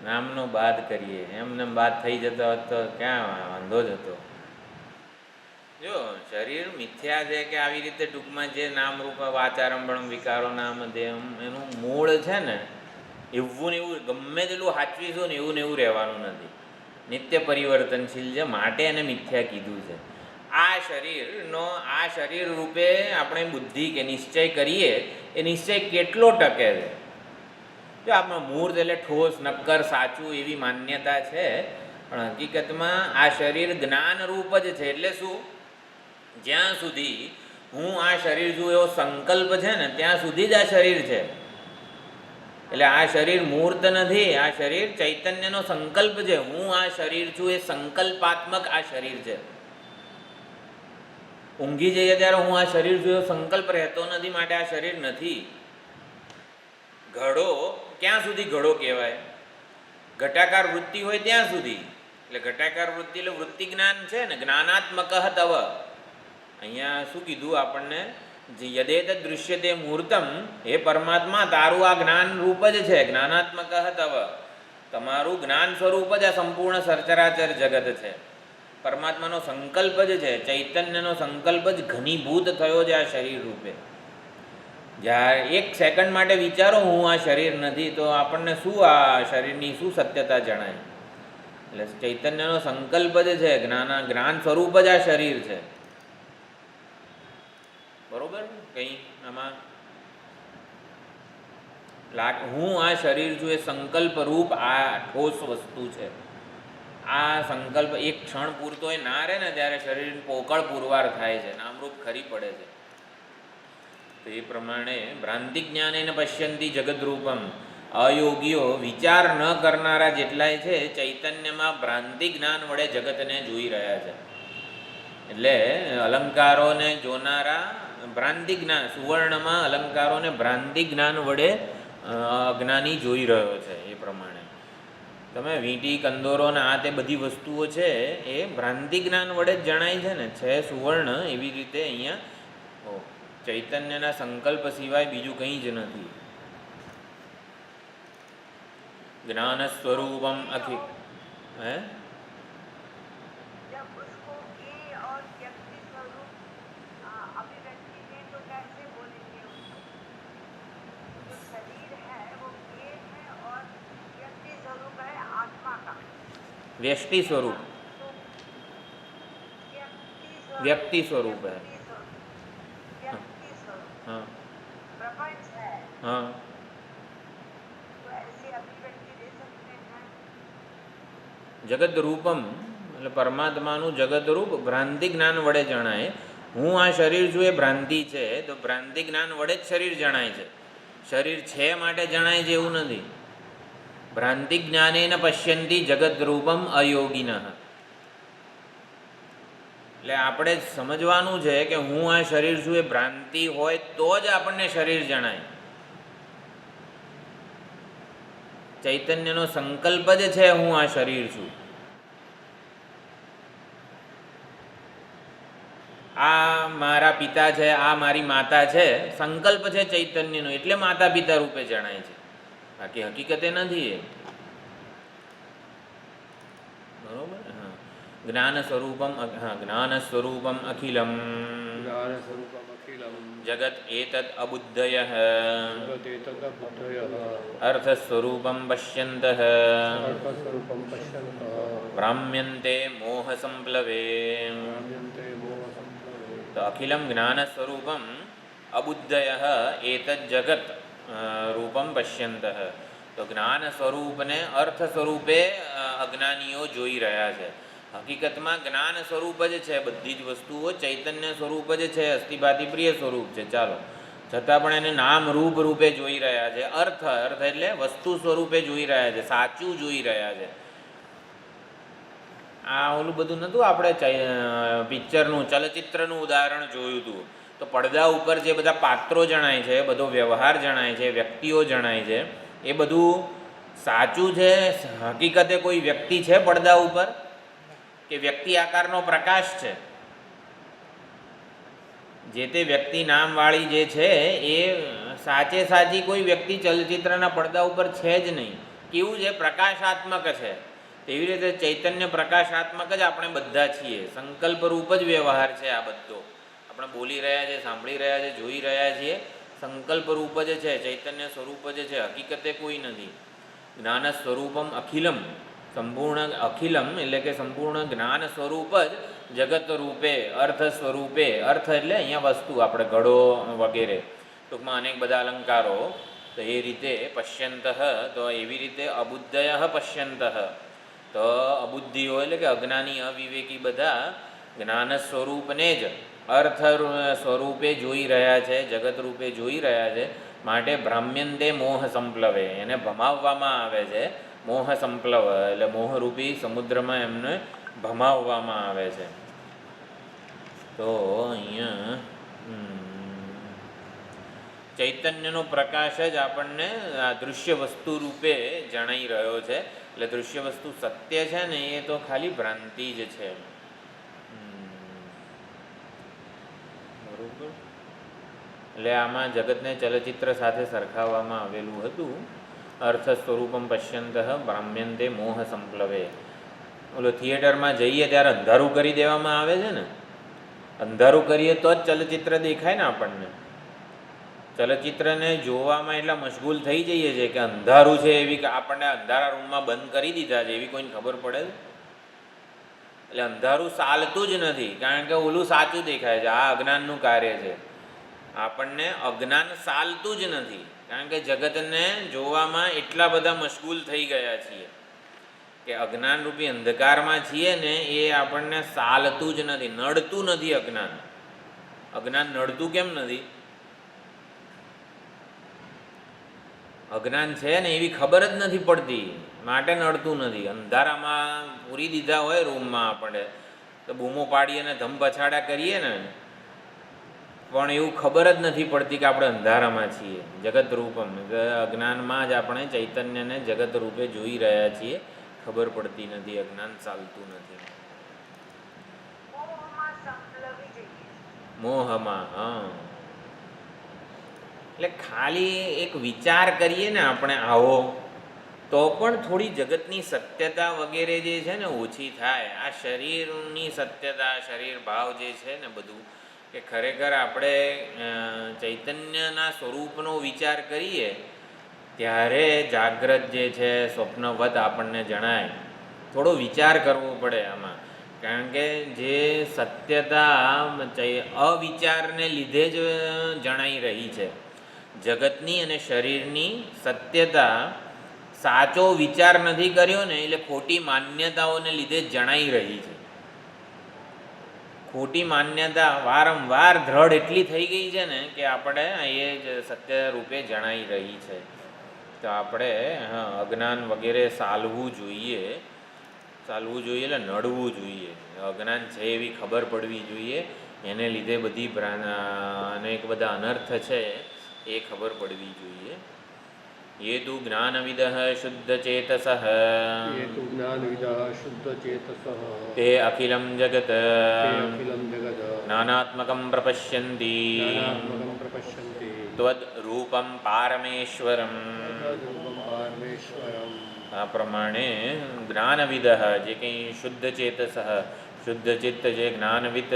નામનો બાદ કરીએ, એમને બાદ થઈ જતો હોત તો ક્યાં વાંધો જ હતો. જો શરીર મિથ્યા છે કે આવી રીતે ટૂંકમાં જે નામરૂપ વાચારંભણ વિકારો નામ દેહ, એનું મૂળ છે ને એવું ને એવું ગમે તેટલું સાચવીશું ને એવું રહેવાનું નથી. નિત્ય પરિવર્તનશીલ છે, માટે એને મિથ્યા કીધું છે. આ શરીર રૂપે આપણે બુદ્ધિ કે નિશ્ચય કરીએ, એ નિશ્ચય કેટલો ટકે છે? જો આપણે મૂર્ત એટલે ઠોસ નક્કર સાચું એવી માન્યતા છે, પણ હકીકતમાં આ શરીર જ્ઞાન રૂપ જ છે. એટલે શું? જ્યાં સુધી હું આ શરીર છું એવો સંકલ્પ છે ને ત્યાં સુધી જ આ શરીર છે. એટલે આ શરીર મૂર્ત નથી, આ શરીર ચૈતન્યનો સંકલ્પ છે. હું આ શરીર છું એ સંકલ્પાત્મક આ શરીર છે. ઊંઘી જઈએ ત્યારે હું આ શરીર છું એવો સંકલ્પ રહેતો નથી, માટે આ શરીર નથી. ઘડો ક્યાં સુધી ઘડો કહેવાય? ઘટાકાર વૃત્તિ હોય ત્યાં સુધી. એટલે ઘટાકાર વૃત્તિ એટલે વૃત્તિ જ્ઞાન છે ને, જ્ઞાનાત્મક તવ. અહીંયા શું કીધું આપણને? જે યદેત દૃશ્યતે મૂર્તમ, એ પરમાત્મા તારું આ જ્ઞાન રૂપ જ છે. જ્ઞાનાત્મક તવ, તમારું જ્ઞાન સ્વરૂપ જ આ સંપૂર્ણ સચરાચર જગત છે. પરમાત્માનો સંકલ્પ જ છે, ચૈતન્યનો સંકલ્પ જ ઘનીભૂત થયો છે આ શરીર રૂપે. જ્યારે એક સેકન્ડ માટે વિચારો હું આ શરીર નથી, તો આપણને શું આ શરીરની શું સત્યતા જણાય? એટલે ચૈતન્યનો સંકલ્પ જ છે, જ્ઞાન સ્વરૂપ જ આ શરીર છે. બરોબર? કંઈ આમાં હું આ શરીર છું એ સંકલ્પ રૂપ આ ઠોસ વસ્તુ છે. આ સંકલ્પ એક ક્ષણ પૂરતો એ ના રહે ને ત્યારે શરીર પોકળ પુરવાર થાય છે, નામરૂપ ખરી પડે છે. તો એ પ્રમાણે ભ્રાંતિ જ્ઞાનેન પશ્યંતી જગદરૂપમ, અયોગીઓ વિચાર ન કરનારા જેટલાય છે ચૈતન્યમાં ભ્રાંતિ જ્ઞાન વડે જગતને જોઈ રહ્યા છે. એટલે અલંકારોને જોનારા ભ્રાંતિ જ્ઞાન, સુવર્ણમાં અલંકારોને ભ્રાંતિ જ્ઞાન વડે અજ્ઞાની જોઈ રહ્યો છે. એ પ્રમાણે તમે વીંટી કંદોરો ને આ તે બધી વસ્તુઓ છે એ ભ્રાંતિ જ્ઞાન વડે જ જણાય છે ને, છે સુવર્ણ. એવી રીતે અહીંયા ચૈતન્યના સંકલ્પ સિવાય બીજું કંઈ જ નથી. જ્ઞાન સ્વરૂપમ અખિ હે व्यष्टि स्वरूप, व्यक्ति स्वरूप है. हाँ हाँ જગત રૂપમ એટલે પરમાત્માનું જગત રૂપ ભ્રાંતિ જ્ઞાન વડે જણાય. હું આ શરીર છું એ ભ્રાંતિ છે, તો ભ્રાંતિ જ્ઞાન વડે જ શરીર જણાય છે. શરીર છે માટે જણાય છે એવું નથી. ભ્રાંતિ જ્ઞાનેન પશ્યંતી જગત રૂપમ અયોગિનઃ. એટલે આપણે સમજવાનું છે કે હું આ શરીર છું એ ભ્રાંતિ હોય તો જ આપણને શરીર જણાય. ચૈતન્યનો સંકલ્પ જ છે હું આ શરીર છું. આ મારા પિતા છે, આ મારી માતા છે, સંકલ્પ છે ચૈતન્યનો, એટલે માતા પિતા રૂપે જણાય છે, બાકી હકીકતે નથી એ. બરોબર? હા. જ્ઞાન સ્વરૂપમ, હા, જ્ઞાન સ્વરૂપમ અખિલમ જગત એતદ અબુદ્ધયઃ અર્થ સ્વરૂપમ પશ્યन्तઃ ભ્રામ્યન્તે મોહ સંપ્લવે. તો અખિલમ જ્ઞાન સ્વરૂપમ અબુદ્ધયઃ એતદ જગત રૂપમ પશ્યन्तઃ. તો જ્ઞાન સ્વરૂપને અર્થ સ્વરૂપે અજ્ઞાનીઓ જોઈ રહ્યા છે. હકીકતમાં જ્ઞાન સ્વરૂપ જ છે, બધી જ વસ્તુઓ ચૈતન્ય સ્વરૂપ જ છે, અસ્થિભાતિ પ્રિય સ્વરૂપ છે. ચાલો, છતાં પણ એને નામ રૂપ રૂપે જોઈ રહ્યા છે. અર્થ એટલે વસ્તુ સ્વરૂપે જોઈ રહ્યા છે, સાચું જોઈ રહ્યા છે. આ ઓલું બધું નહોતું આપણે પિક્ચરનું, ચલચિત્રનું ઉદાહરણ જોયું હતું. તો પડદા ઉપર જે બધા પાત્રો જણાય છે, બધો વ્યવહાર જણાય છે, વ્યક્તિઓ જણાય છે, એ બધું સાચું છે? હકીકતે કોઈ વ્યક્તિ છે પડદા ઉપર કે વ્યક્તિ આકારનો પ્રકાશ છે? જે તે વ્યક્તિ નામવાળી જે છે એ સાચે સાચી કોઈ વ્યક્તિ ચલચિત્રના પડદા ઉપર છે જ નહીં. કેવું છે? પ્રકાશાત્મક છે. તેવી રીતે ચૈતન્ય પ્રકાશાત્મક જ આપણે બધા છીએ. સંકલ્પ રૂપ જ વ્યવહાર છે આ બધો. આપણે બોલી રહ્યા છીએ, સાંભળી રહ્યા છીએ, જોઈ રહ્યા છીએ, સંકલ્પ રૂપ જ છે, ચૈતન્ય સ્વરૂપ જ છે, હકીકતે કોઈ નથી. જ્ઞાન સ્વરૂપમ અખિલમ, સંપૂર્ણ અખિલમ એટલે કે સંપૂર્ણ જ્ઞાન સ્વરૂપ જ જગત રૂપે, અર્થ સ્વરૂપે. અર્થ એટલે અહીંયા વસ્તુ, આપણે ઘડો વગેરે, ટૂંકમાં અનેક બધા અલંકારો. તો એ રીતે પશ્યંતઃ, તો એવી રીતે અબુદ્ધયઃ પશ્યંતઃ. તો અબુદ્ધિઓ એટલે કે અજ્ઞાની, અવિવેકી બધા જ્ઞાન સ્વરૂપને જ અર્થ સ્વરૂપે જોઈ રહ્યા છે, જગત રૂપે જોઈ રહ્યા છે. માટે ભ્રામ્યંતે મોહ સંપ્લવે, એને ભમાવવામાં આવે છે. મોહ સંપ્લવ એટલે મોહરૂપી સમુદ્રમાં એમને ભમાવવામાં આવે છે. તો અહીંયા ચૈતન્યનો પ્રકાશ જ આપણને આ દૃશ્ય વસ્તુ રૂપે જણાઈ રહ્યો છે. એટલે દૃશ્ય વસ્તુ સત્ય છે ને એ તો ખાલી ભ્રાંતિ જ છે. બરોબર. એટલે આમાં જગતને ચલચિત્ર સાથે સરખાવવામાં આવેલું હતું. અર્થ સ્વરૂપમ પશ્યંત ભ્રામ્યંતે મોહ સંપ્લવે. ઓલો થિયેટરમાં જઈએ ત્યારે અંધારું કરી દેવામાં આવે છે ને, અંધારું કરીએ તો જ ચલચિત્ર દેખાય ને આપણને. ચલચિત્રને જોવામાં એટલા મશગુલ થઈ જઈએ છીએ કે અંધારું છે એવી આપણને અંધારા રૂમમાં બંધ કરી દીધા છે એવી કોઈને ખબર પડે. એટલે અંધારું ચાલતું જ નથી, કારણ કે ઓલું સાચું દેખાય છે. આ અજ્ઞાનનું કાર્ય છે. આપણને અજ્ઞાન ચાલતું જ નથી, કારણ કે જગતને જોવામાં એટલા બધા મશગુલ થઈ ગયા છીએ કે અજ્ઞાન રૂપી અંધકારમાં છીએ ને એ આપણને ચાલતું જ નથી, નડતું નથી. અજ્ઞાન નડતું કેમ નથી? અજ્ઞાન છે ને એવી ખબર જ નથી પડતી, માટે નડતું નથી. અંધારામાં પૂરી દીધા હોય રૂમમાં આપણે તો બૂમો પાડીએ ને ધમ પછાડા કરીએ ને, પણ એવું ખબર જ નથી પડતી કે આપણે અંધારામાં છીએ. જગત રૂપમ અજ્ઞાનમાં જ આપણે ચૈતન્યને જગત રૂપે જોઈ રહ્યા છીએ, ખબર પડતી નથી. અજ્ઞાન ચાલતું નથી. મોહમાં. હા, એટલે ખાલી એક વિચાર કરીએ ને આપણે આવો તો પણ થોડી જગતની સત્યતા વગેરે જે છે ને ઓછી થાય. આ શરીરની સત્યતા, શરીર ભાવ જે છે ને બધું, કે ખરેખર આપણે ચૈતન્યના સ્વરૂપનો વિચાર કરીએ ત્યારે જાગ્રત જે છે સ્વપ્નવત આપણને જણાય. થોડો વિચાર કરવો પડે આમાં, કારણ કે જે સત્યતા અવિચારને લીધે જ જણાઈ રહી છે. જગતની અને શરીરની સત્યતા સાચો વિચાર નથી કર્યો ને એટલે ખોટી માન્યતાઓને લીધે જણાઈ રહી છે. ખોટી માન્યતા વારંવાર દ્રઢ એટલી થઈ ગઈ છે ને કે આપણે એ જ સત્ય રૂપે જણાઈ રહી છે. તો આપણે અજ્ઞાન વગેરે ચાલવું જોઈએ એટલે નડવું જોઈએ. અજ્ઞાન છે એવી ખબર પડવી જોઈએ, એને લીધે બધી અનેક બધા અનર્થ છે એ ખબર પડવી જોઈએ. ये तु ज्ञानविदः शुद्धचेतसः ते अखिलं जगत् ज्ञानात्मकं प्रपश्यन्ति त्वद्रूपं पारमेश्वरम्. આ પ્રમાણે જ્ઞાનવિદઃ જે કંઈ શુદ્ધ ચેતસ, શુદ્ધ ચિત્ત જે જ્ઞાનવિદ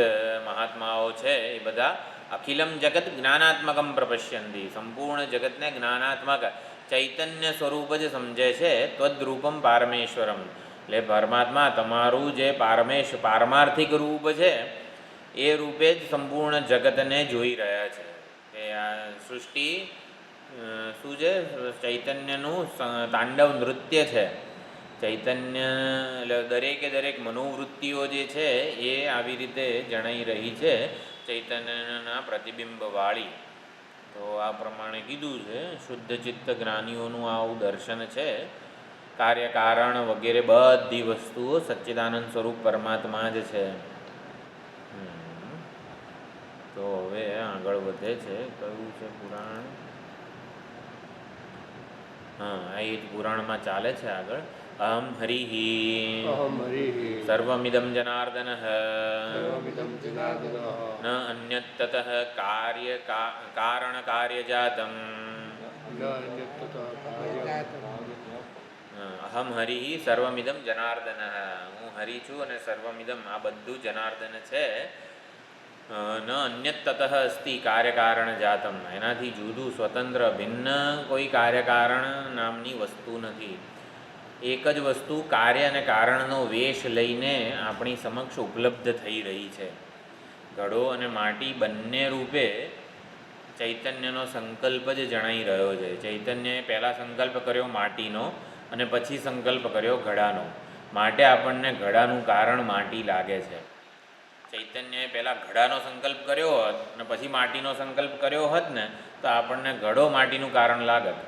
મહાત્માઓ છે એ બધા અખિલમ જગત જ્ઞાનાત્મકમ પ્રપશ્યંતિ, સંપૂર્ણ જગતને જ્ઞાનાત્મક ચૈતન્ય સ્વરૂપ જ સમજે છે. ત્વદ્રૂપમ પારમેશ્વરમ, એટલે પરમાત્મા તમારું જે પારમાર્થિક રૂપ છે એ રૂપે જ સંપૂર્ણ જગતને જોઈ રહ્યા છે. કે આ સૃષ્ટિ શું છે? ચૈતન્યનું તાંડવ નૃત્ય છે. ચૈતન્ય એટલે દરેકે દરેક મનોવૃત્તિઓ જે છે એ આવી રીતે જણાઈ રહી છે ચૈતન્યના પ્રતિબિંબવાળી. તો આ પ્રમાણે કીધું છે. શુદ્ધ ચિત્ત જ્ઞાનીઓનું આવું દર્શન છે. કાર્યકારણ વગેરે બધી વસ્તુઓ સચ્ચિદાનંદ સ્વરૂપ પરમાત્મા જ છે. તો હવે આગળ વધે છે. કયું છે પુરાણ? હા, એ જ પુરાણમાં ચાલે છે આગળ. અહમ હરિ સર્વમિદં જનાર્દન ન અન્યત તતઃ કારણ કાર્યજાતમ. અહમ હરિ સર્વમિદં જનાર્દન, હું હરિ છું અને સર્વમિદમ આ બધું જનાર્દન છે. ન અન્યત તતઃ અસ્તિ કાર્યકારણ જાતમ, એનાથી જુદું સ્વતંત્ર ભિન્ન કોઈ કાર્યકારણ નામની વસ્તુ નથી. એક જ વસ્તુ કાર્ય અને કારણનો વેશ લઈને આપણી સમક્ષ ઉપલબ્ધ થઈ રહી છે. ઘડો અને માટી બંને રૂપે ચૈતન્યનો સંકલ્પ જ જણાઈ રહ્યો છે. ચૈતન્યએ પહેલાં સંકલ્પ કર્યો માટીનો અને પછી સંકલ્પ કર્યો ઘડાનો, માટે આપણને ઘડાનું કારણ માટી લાગે છે. ચૈતન્યએ પહેલાં ઘડાનો સંકલ્પ કર્યો હોત અને પછી માટીનો સંકલ્પ કર્યો હોત ને તો આપણને ઘડો માટીનું કારણ લાગત.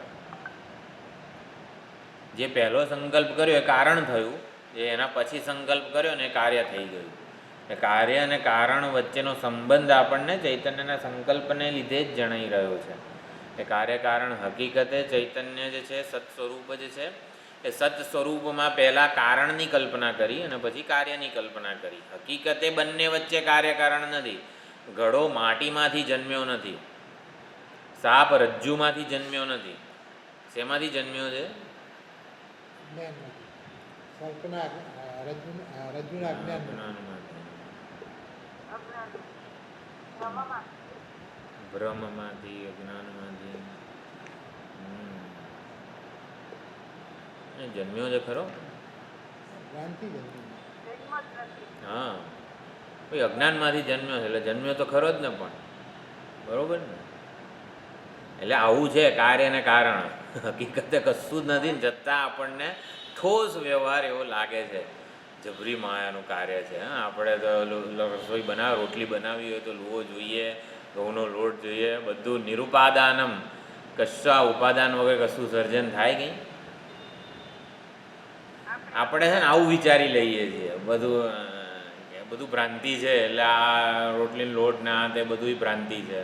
જે પહેલો સંકલ્પ કર્યો એ કારણ થયું, જે એના પછી સંકલ્પ કર્યો ને એ કાર્ય થઈ ગયું. એ કાર્ય અને કારણ વચ્ચેનો સંબંધ આપણને ચૈતન્યના સંકલ્પને લીધે જ જણાઈ રહ્યો છે. એ કાર્યકારણ હકીકતે ચૈતન્ય જે છે સત સ્વરૂપ જ છે. એ સત સ્વરૂપમાં પહેલાં કારણની કલ્પના કરી અને પછી કાર્યની કલ્પના કરી. હકીકતે બંને વચ્ચે કાર્યકારણ નથી. ઘડો માટીમાંથી જન્મ્યો નથી, સાપ રજ્જુમાંથી જન્મ્યો નથી. શેમાંથી જન્મ્યો છે? ભ્રમમાંથી, અજ્ઞાનમાંથી જન્મ્યો છે ખરો. હા, ભાઈ અજ્ઞાનમાંથી જન્મ્યો છે એટલે જન્મ્યો તો ખરો જ ને. પણ બરોબર ને. એટલે આવું છે કાર્ય ને કારણ. હકીકતે કશું જ નથી ને છતાં આપણને ઠોસ વ્યવહાર એવો લાગે છે. જબરી માયાનું કાર્ય છે. આપણે તો રસોઈ રોટલી બનાવી હોય તો લુવો જોઈએ, ઘઉંનો લોટ જોઈએ, બધું નિરુપાદાનમ. કશા ઉપાદાન વગર કશું સર્જન થાય કંઈ. આપણે છે ને આવું વિચારી લઈએ છીએ બધું ભ્રાંતિ છે. એટલે આ રોટલીનો લોટ ને આ તે બધું ભ્રાંતિ છે.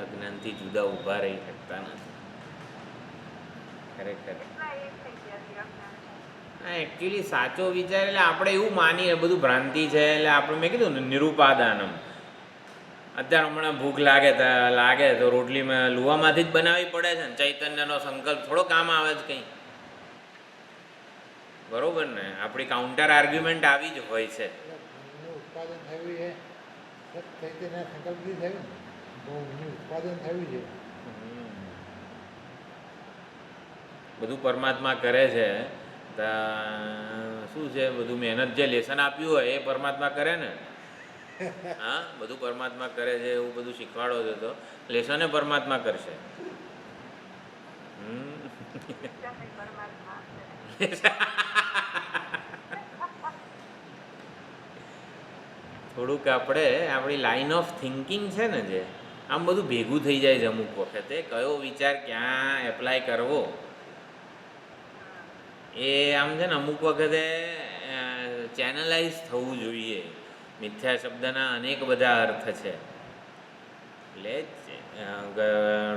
અજ્ઞાનથી જુદા ઊભા રહી શકતા નથી ખરેખર. હા, એકચ્યુઅલી સાચો વિચાર એટલે આપણે એવું માનીએ બધું ભ્રાંતિ છે. એટલે આપણે મેં કીધું ને નિરુપાદાનમ. અત્યારે હમણાં ભૂખ લાગે તો રોટલીમાં લુવામાંથી જ બનાવવી પડે છે ને. ચૈતન્યનો સંકલ્પ થોડો કામ આવે છે કંઈ. બરોબર ને. આપણી કાઉન્ટર આર્ગ્યુમેન્ટ આવી જ હોય છે. ઉત્પાદન થયું એ ચૈતન્ય સંકલ્પથી થયું ને. ઉત્પાદન થયું છે. બધું પરમાત્મા કરે છે. શું છે બધું મહેનત જે લેસન આપ્યું હોય એ પરમાત્મા કરે ને. હા, બધું પરમાત્મા કરે છે એવું બધું શીખવાડો છે તો લેસને પરમાત્મા કરશે. થોડુંક આપણી લાઈન ઓફ થિંકિંગ છે ને જે આમ બધું ભેગું થઈ જાય છે અમુક વખતે. કયો વિચાર ક્યાં એપ્લાય કરવો એ આમ છે ને અમુક વખતે ચેનલાઇઝ થવું જોઈએ. મિથ્યા શબ્દના અનેક બધા અર્થ છે. એટલે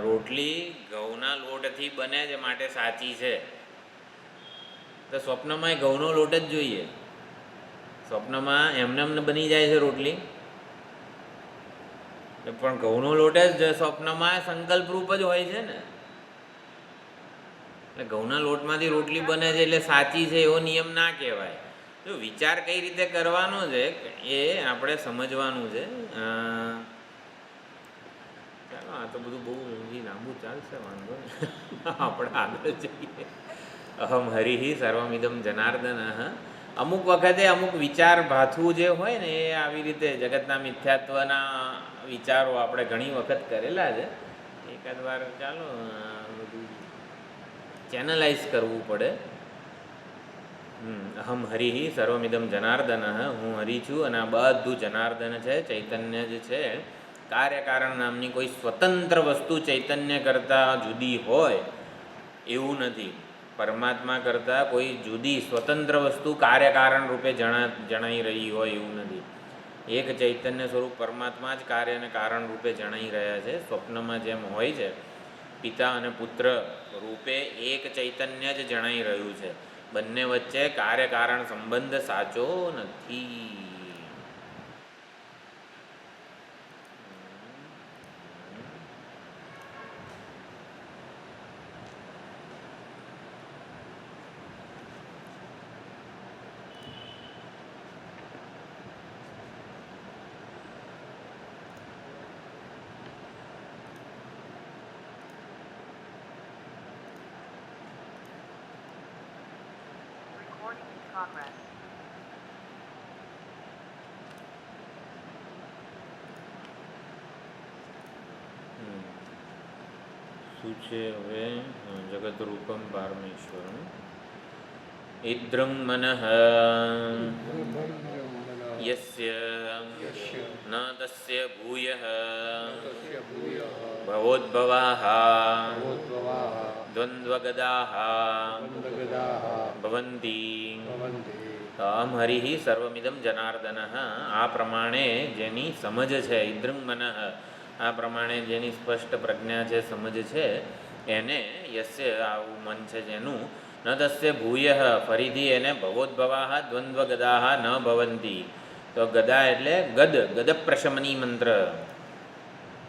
રોટલી ઘઉંના લોટથી બને છે માટે સાચી છે. તો સ્વપ્નમાં ઘઉંનો લોટ જ જોઈએ. સ્વપ્નમાં એમને બની જાય છે રોટલી, પણ ઘઉંનો લોટ જ સ્વપ્નમાં સંકલ્પરૂપ જ હોય છે ને. એટલે ઘઉંના લોટમાંથી રોટલી બને છે એટલે સાચી છે એવો નિયમ ના કહેવાય. જો વિચાર કઈ રીતે કરવાનો છે એ આપણે સમજવાનું છે. ચાલો, આ તો બધું બહુ લાંબુ ચાલશે, વાંધો નહીં. આપણે આગળ જઈએ. અહમ હરિ સર્વમિદમ જનાર્દન. અમુક વખતે અમુક વિચાર ભાથવું જે હોય ને એ આવી રીતે જગતના મિથ્યાત્વના વિચારો આપણે ઘણી વખત કરેલા છે. એકાદ વાર ચાલો બધું ચેનલાઇઝ કરવું પડે. અહમ હરિ સર્વમિદમ જનાર્દન. હું હરિ છું અને આ બધું જનાર્દન છે. ચૈતન્ય જ છે. કાર્યકારણ નામની કોઈ સ્વતંત્ર વસ્તુ ચૈતન્ય કરતાં જુદી હોય એવું નથી. પરમાત્મા કરતાં કોઈ જુદી સ્વતંત્ર વસ્તુ કાર્યકારણ રૂપે જણાઈ રહી હોય એવું નથી. એક ચૈતન્ય સ્વરૂપ પરમાત્મા જ કાર્ય અને કારણ રૂપે જણાઈ રહ્યા છે. સ્વપ્નમાં જેમ હોય છે પિતા અને પુત્ર રૂપે એક ચૈતન્ય જ જણાઈ રહ્યું છે. બંને વચ્ચે કાર્યકારણ સંબંધ સાચો નથી. શું છે હવે? જગદરૂપમ પારમેશ્વરમ ઇદ્રં મનઃ યસ્ય ન તસ્ય ભૂયઃ ભવોદ્ભવાઃ દ્વંદ્વગદાઃ ભવન્તિ તો અહમ હરિ સર્વમિદમ જનાર્દન, આ પ્રમાણે જેની સમજ છે, ઇદ્રંગ મનઃ, આ પ્રમાણે જેની સ્પષ્ટ પ્રજ્ઞા છે, સમજ છે, એને યસ્ય આવું મન છે જેનું, ન તસ્ય ભૂય ફરીથી એને ભવોદ્ભવા દ્વંદ્વ ગદા ન ભવંતી. તો ગદા એટલે ગદ પ્રશમની મંત્ર.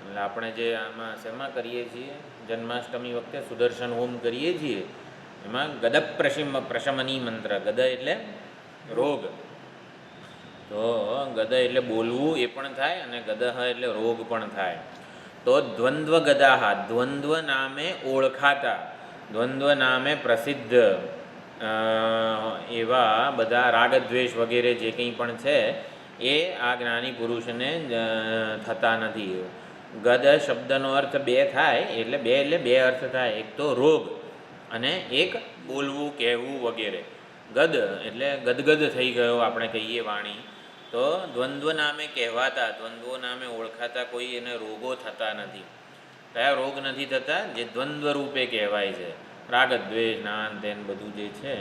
એટલે આપણે જે આમાં શેમાં કરીએ છીએ, જન્માષ્ટમી વખતે સુદર્શન હોમ કરીએ છીએ, એમાં ગદ પ્રશમની મંત્ર. ગદ એટલે રોગ. તો ગદ એટલે બોલવું એ પણ થાય, અને ગદહ એટલે રોગ પણ થાય. તો દ્વંદ્વ ગદાહ, દ્વંદ્વ નામે ઓળખાતા, દ્વંદ્વ નામે પ્રસિદ્ધ એવા બધા રાગદ્વેષ વગેરે જે કંઈ પણ છે એ આ જ્ઞાની પુરુષને થતા નથી. ગદ શબ્દનો અર્થ બે થાય, એટલે બે અર્થ થાય. એક તો રોગ અને એક બોલવું, કહેવું વગેરે. ગદ એટલે ગદગદ થઈ ગયો આપણે કહીએ વાણી. તો દ્વંદ્વ નામે કહેવાતા, દ્વંદ્વો નામે ઓળખાતા કોઈ એને રોગો થતા નથી. કયા રોગ નથી થતા? જે દ્વંદ્વ રૂપે કહેવાય છે, રાગદ્વેષ નાન તેન બધું જે છે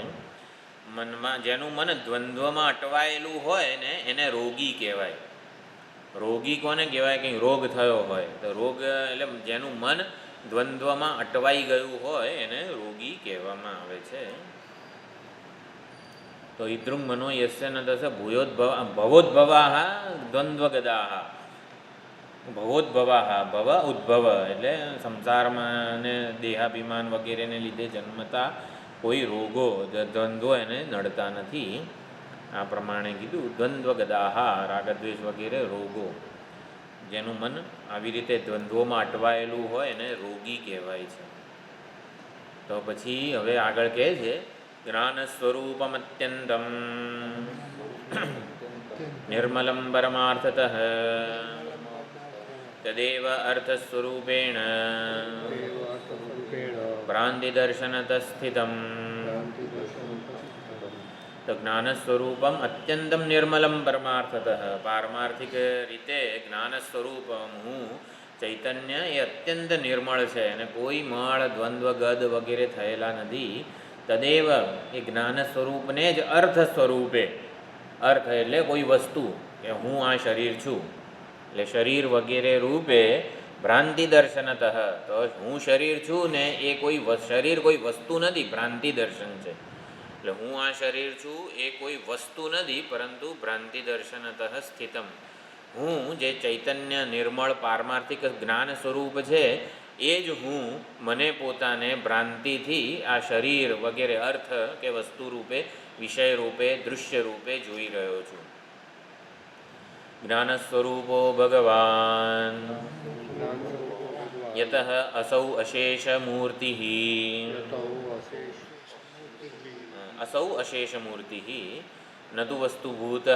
મનમાં, જેનું મન દ્વંદ્વમાં અટવાયેલું હોય ને એને રોગી કહેવાય. રોગી કોને કહેવાય? કંઈ રોગ થયો હોય તો રોગ એટલે જેનું મન દ્વંદ્વમાં અટવાઈ ગયું હોય એને રોગી કહેવામાં આવે છે. તો ઇદ્રુમ મનો યસ્ય ન તસ ભવોદ્ભવા દ્વંદ્વ ગદાહ. ભવોદ્ભવા, ભવ ઉદ્ભવ એટલે સંસારમાં અને દેહાભિમાન વગેરેને લીધે જન્મતા કોઈ રોગો, દ્વંદ્વો એને નડતા નથી. આ પ્રમાણે કીધું દ્વંદ્વ ગદાહ, રાગદ્વેષ વગેરે રોગો. જેનું મન આવી રીતે દ્વંદ્વોમાં અટવાયેલું હોય એને રોગી કહેવાય છે. તો પછી હવે આગળ કહે છે જ્ઞાન સ્વરૂપમત્યંતમ નિર્મલમ પરમાર્થતઃ તદેવ અર્થસ્વરૂપેણ ભ્રાંતિદર્શનતઃ સ્થિતમ. તો જ્ઞાન સ્વરૂપમ અત્યંતમ નિર્મલમ પરમાર્થતઃ, પારમાર્થિક રીતે જ્ઞાન સ્વરૂપમ હું ચૈતન્ય એ અત્યંત નિર્મળ છે અને કોઈ મળ, દ્વંદ્વ, ગદ વગેરે થયેલા નથી. તદેવ એ જ્ઞાન સ્વરૂપને જ અર્થ સ્વરૂપે, અર્થ એટલે કોઈ વસ્તુ, કે હું આ શરીર છું એટલે શરીર વગેરે રૂપે ભ્રાંતિ દર્શનતઃ. તો હું શરીર છું ને એ કોઈ શરીર કોઈ વસ્તુ નથી, ભ્રાંતિ દર્શન છે. એટલે હું આ શરીર છું એ કોઈ વસ્તુ નથી, પરંતુ ભ્રાંતિ દર્શનતઃ સ્થિતમ. હું જે ચૈતન્ય નિર્મળ પારમાર્થિક જ્ઞાન સ્વરૂપ છે એ જ હું મને પોતાને ભ્રાંતિથી આ શરીર વગેરે અર્થ કે વસ્તુ રૂપે, વિષય રૂપે, દૃશ્ય રૂપે જોઈ રહ્યો છું. જ્ઞાન સ્વરૂપો ભગવાન યતઃ અસૌ અશેષ મૂર્તિ, અસૌ અશેષ મૂર્તિ ન તુ વસ્તુભૂત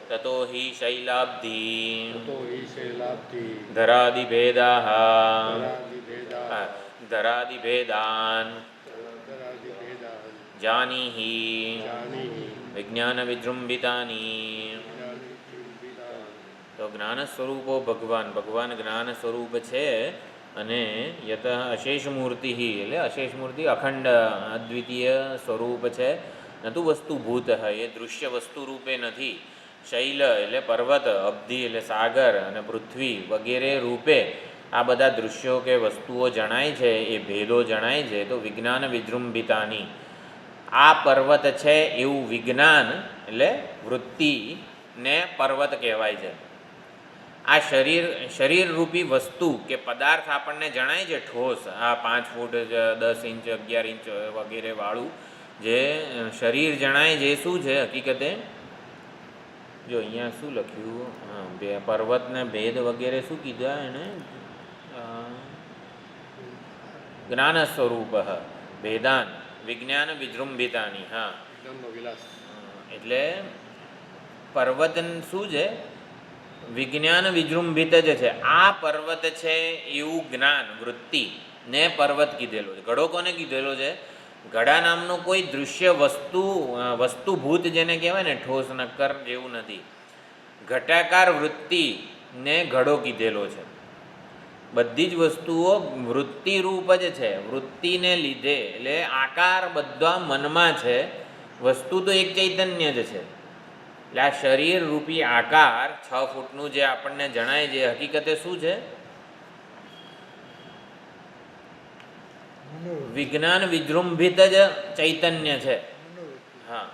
તતો હિ શૈલાબ્ધિ ધરાદિભેદાન જાનીહિ વિજ્ઞાન વિજૃંભિતાની. તો જ્ઞાન સ્વરૂપો ભગવાન, ભગવાન જ્ઞાન સ્વરૂપ છે અને યત અશેષ મૂર્તિ, એટલે અશેષ મૂર્તિ અખંડ અદ્વિતીય સ્વરૂપ છે. નતું વસ્તુભૂત, એ દૃશ્ય વસ્તુ રૂપે નથી. શૈલ એટલે પર્વત, અબ્ધિ એટલે સાગર, અને પૃથ્વી વગેરે રૂપે આ બધા દૃશ્યો કે વસ્તુઓ જણાય છે, એ ભેદો જણાય છે. તો વિજ્ઞાન વિજૃંભિતાની, આ પર્વત છે એવું વિજ્ઞાન એટલે વૃત્તિને પર્વત કહેવાય છે. આ શરીર રૂપી વસ્તુ કે પદાર્થ આપણને જણાય છે ઠોસ, આ 5 ફૂટ 10 ઇંચ 11 ઇંચ વગેરે વાળું જે શરીર જણાય છે, શું છે હકીકતે? જો અહીંયા શું લખ્યું, પર્વતને ભેદ વગેરે શું કીધા એને? જ્ઞાન સ્વરૂપ ભેદાન વિજ્ઞાન વિજૃંભિતાની. હા, એટલે પર્વત શું છે? વિજ્ઞાન વિજૃંભિત જ છે. આ પર્વત છે એવું જ્ઞાન, વૃત્તિ ને પર્વત કીધેલો છે. ઘડો કોને કીધેલો છે? ઘડા નામનો કોઈ દૃશ્ય વસ્તુભૂત જેને કહેવાય ને, ઠોસ નક્કર જેવું નથી. ઘટાકાર વૃત્તિને ઘડો કીધેલો છે. બધી જ વસ્તુઓ વૃત્તિરૂપ જ છે. વૃત્તિને લીધે એટલે આકાર બધા મનમાં છે વસ્તુ તો એક ચૈતન્ય જ છે. એટલે આ શરીર રૂપી આકાર 6 ફૂટનું જે આપણને જણાય છે હકીકતે શું છે? વિજ્ઞાન વિજૃંભિત જ ચૈતન્ય છે. હા,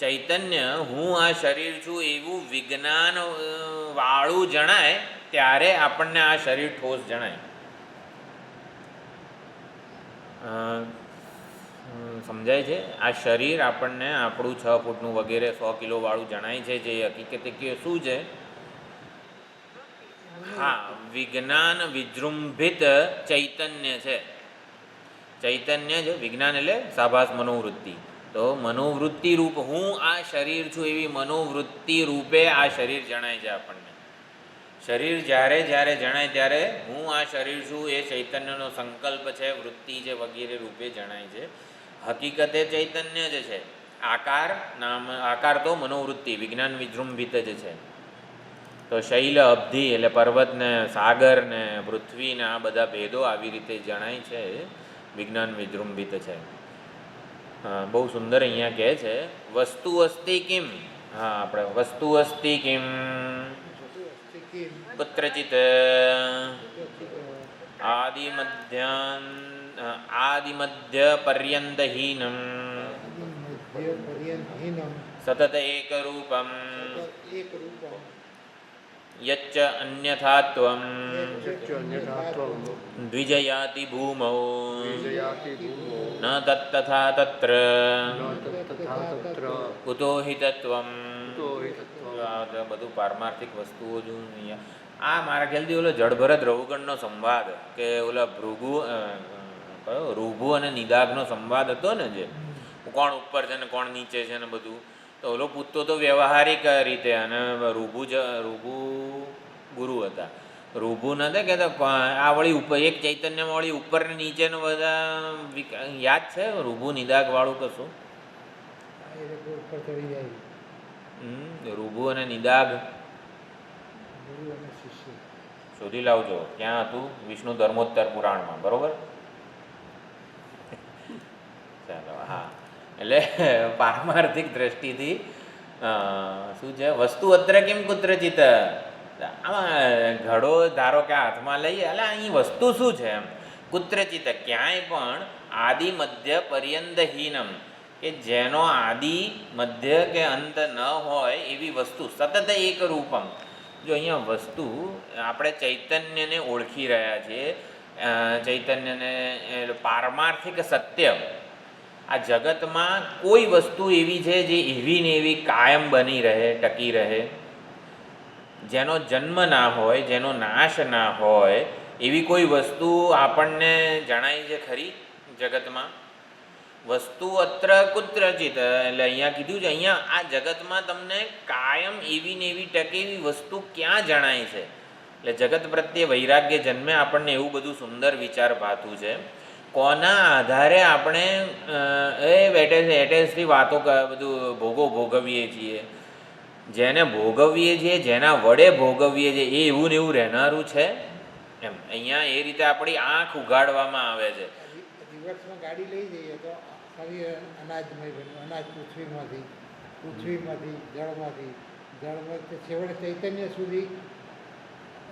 ચૈતન્ય હું આ શરીર છું એવું વિજ્ઞાન વાળું જણાય ત્યારે આપણને આ શરીર ઠોસ જણાય. સમજાય છે? આ શરીર આપણને આપણું 6 ફૂટનું વગેરે 100 કિલો વાળું જણાય છે જે હકીકતે કે શું છે? હા, વિજ્ઞાન વિજૃંભિત ચૈતન્ય છે. ચૈતન્ય છે. વિજ્ઞાન એટલે સાભાસ મનોવૃત્તિ. તો મનોવૃત્તિ રૂપ હું આ શરીર છું એવી મનોવૃત્તિ રૂપે આ શરીર જણાય છે આપણને. શરીર જ્યારે જ્યારે જણાય ત્યારે હું આ શરીર છું એ ચૈતન્યનો સંકલ્પ છે, વૃત્તિ છે વગેરે રૂપે જણાય છે. હકીકતે ચૈતન્ય જ છે. આકાર તો મનોવૃત્તિ વિજ્ઞાન વિજૃંભિત જ છે. તો શૈલ અબ્ધિ એટલે પર્વત ને સાગર ને પૃથ્વી ને આ બધા ભેદો આવી રીતે જણાય છે, વિજ્ઞાન વિજૃંભિત છે. બહુ સુંદર અહીંયા કહે છે વસ્તુ અસ્તિ કિમ. હા, આપણે વસ્તુ અસ્તિ કિમ કુત્રચિત આદિમધ્ય પર્યંતહીનમ સતત એકરૂપમ યચ્ચ અન્યથાત્વમ દ્વિજયાતિ ભૂમૌ ન તત્તથા તત્ર કુતો હિ તત્વમ. બધું પારમાર્થિક વસ્તુઓ જો અહીંયા આ મારા ખ્યાલથી ઓલો જડભરત રઘુગણનો સંવાદ કે ઓલા રૂભુ અને નિદાગનો સંવાદ હતો ને, જે કોણ ઉપર છે ને કોણ નીચે છે ને બધું, તો ઓલો પૂછતો તો વ્યવહારિક રીતે અને રૂભુ ગુરુ હતા. રૂભુ નતા કહેતા આ વળી ઉપર એક ચૈતન્યમાં વળી ઉપર ને નીચેનો બધા યાદ છે રૂભુ નિદાગ વાળું કશું? રૂભુ અને નિદાગ શોધી લાવજો ક્યાં હતું. વિષ્ણુ ધર્મોત્તર પુરાણમાં, બરોબર? ચાલો, હા. એટલે પારમાર્થિક દ્રષ્ટિથી શું છે વસ્તુ અત્ર કેમ કુત્રચિત. આમાં ઘડો ધારો કે હાથમાં લઈએ એટલે અહીં વસ્તુ શું છે એમ કુત્રચિત ક્યાંય પણ આદિ મધ્ય પર્યંતહીનમ કે જેનો આદિ મધ્ય કે અંત ન હોય એવી વસ્તુ સતત એક રૂપમ. જો અહીંયા વસ્તુ આપણે ચૈતન્યને ઓળખી રહ્યા છીએ, ચૈતન્યને પારમાર્થિક સત્ય. આ જગતમાં કોઈ વસ્તુ એવી છે જે એવી ને એવી કાયમ બની રહે, ટકી રહે, જેનો જન્મ ના હોય, જેનો નાશ ના હોય એવી કોઈ વસ્તુ આપણને જણાય છે ખરી જગતમાં? વસ્તુ અત્ર કુત્રચિત એટલે અહીંયા કીધું છે, અહીંયા આ જગતમાં તમને કાયમ એવી ને એવી ટકે એવી વસ્તુ ક્યાં જણાય છે? એટલે જગત પ્રત્યે વૈરાગ્ય જન્મે આપણને એવું બધું સુંદર વિચાર ભાતું છે. કોના આધારે આપણે એટેચથી વાતો બધું ભોગવીએ છીએ, જેને ભોગવીએ છીએ, જેના વડે ભોગવીએ છીએ એ એવું ને એવું રહેનારું છે એમ. અહીંયા એ રીતે આપણી આંખ ઉગાડવામાં આવે છે. રિવર્સમાં ગાડી લઈ જઈએ તો શરીર અનાજમય બન્યું, અનાજ પૃથ્વીમાંથી, જળમાંથી છેવટે ચૈતન્ય સુધી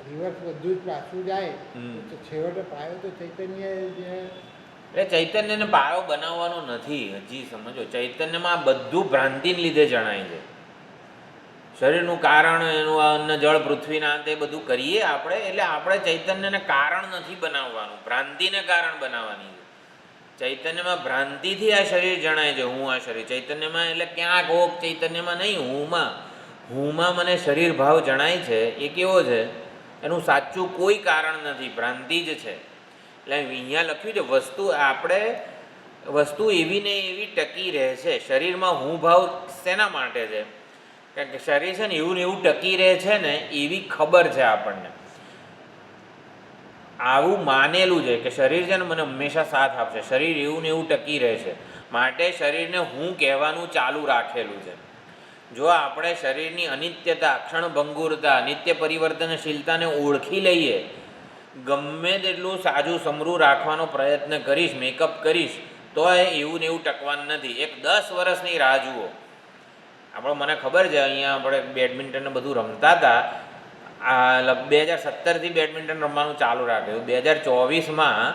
રિવર્સ બધું જ પાછું જાય તો છેવટે પાયો તો ચૈતન્ય જ. એટલે ચૈતન્યને પાયો બનાવવાનો નથી, હજી સમજો. ચૈતન્યમાં બધું ભ્રાંતિને લીધે જણાય છે. શરીરનું કારણ એનું અન્ન જળ પૃથ્વીના અંતે બધું કરીએ આપણે, એટલે આપણે ચૈતન્યને કારણ નથી બનાવવાનું, ભ્રાંતિને કારણ બનાવવાની છે. ચૈતન્યમાં ભ્રાંતિથી આ શરીર જણાય છે, હું આ શરીર. ચૈતન્યમાં એટલે ક્યાંક હોક ચૈતન્યમાં નહીં, હુંમાં મને શરીર ભાવ જણાય છે. એ કેવો છે? એનું સાચું કોઈ કારણ નથી, ભ્રાંતિ જ છે. એટલે અહીંયા લખ્યું છે વસ્તુ એવી ને એવી ટકી રહે છે. શરીરમાં હું ભાવ શેના માટે છે? કારણ કે શરીર છે ને એવું ને એવું ટકી રહે છે ને એવી ખબર છે આપણને. આવું માનેલું છે કે શરીર છે ને મને હંમેશા સાથ આપશે, શરીર એવું ને એવું ટકી રહે છે, માટે શરીરને હું કહેવાનું ચાલુ રાખેલું છે. જો આપણે શરીરની અનિત્યતા, ક્ષણભંગુરતા, નિત્ય પરિવર્તનશીલતાને ઓળખી લઈએ, ગમે તેટલું સાજું સમરું રાખવાનો પ્રયત્ન કરીશ, મેકઅપ કરીશ, તો એવું ને એવું ટકવાનું નથી. એક 10 વર્ષની રાહ જુઓ. મને ખબર છે અહીંયા આપણે બેડમિન્ટન બધું રમતા હતા. આ 2017થી બેડમિન્ટન રમવાનું ચાલુ રાખ્યું. 2024માં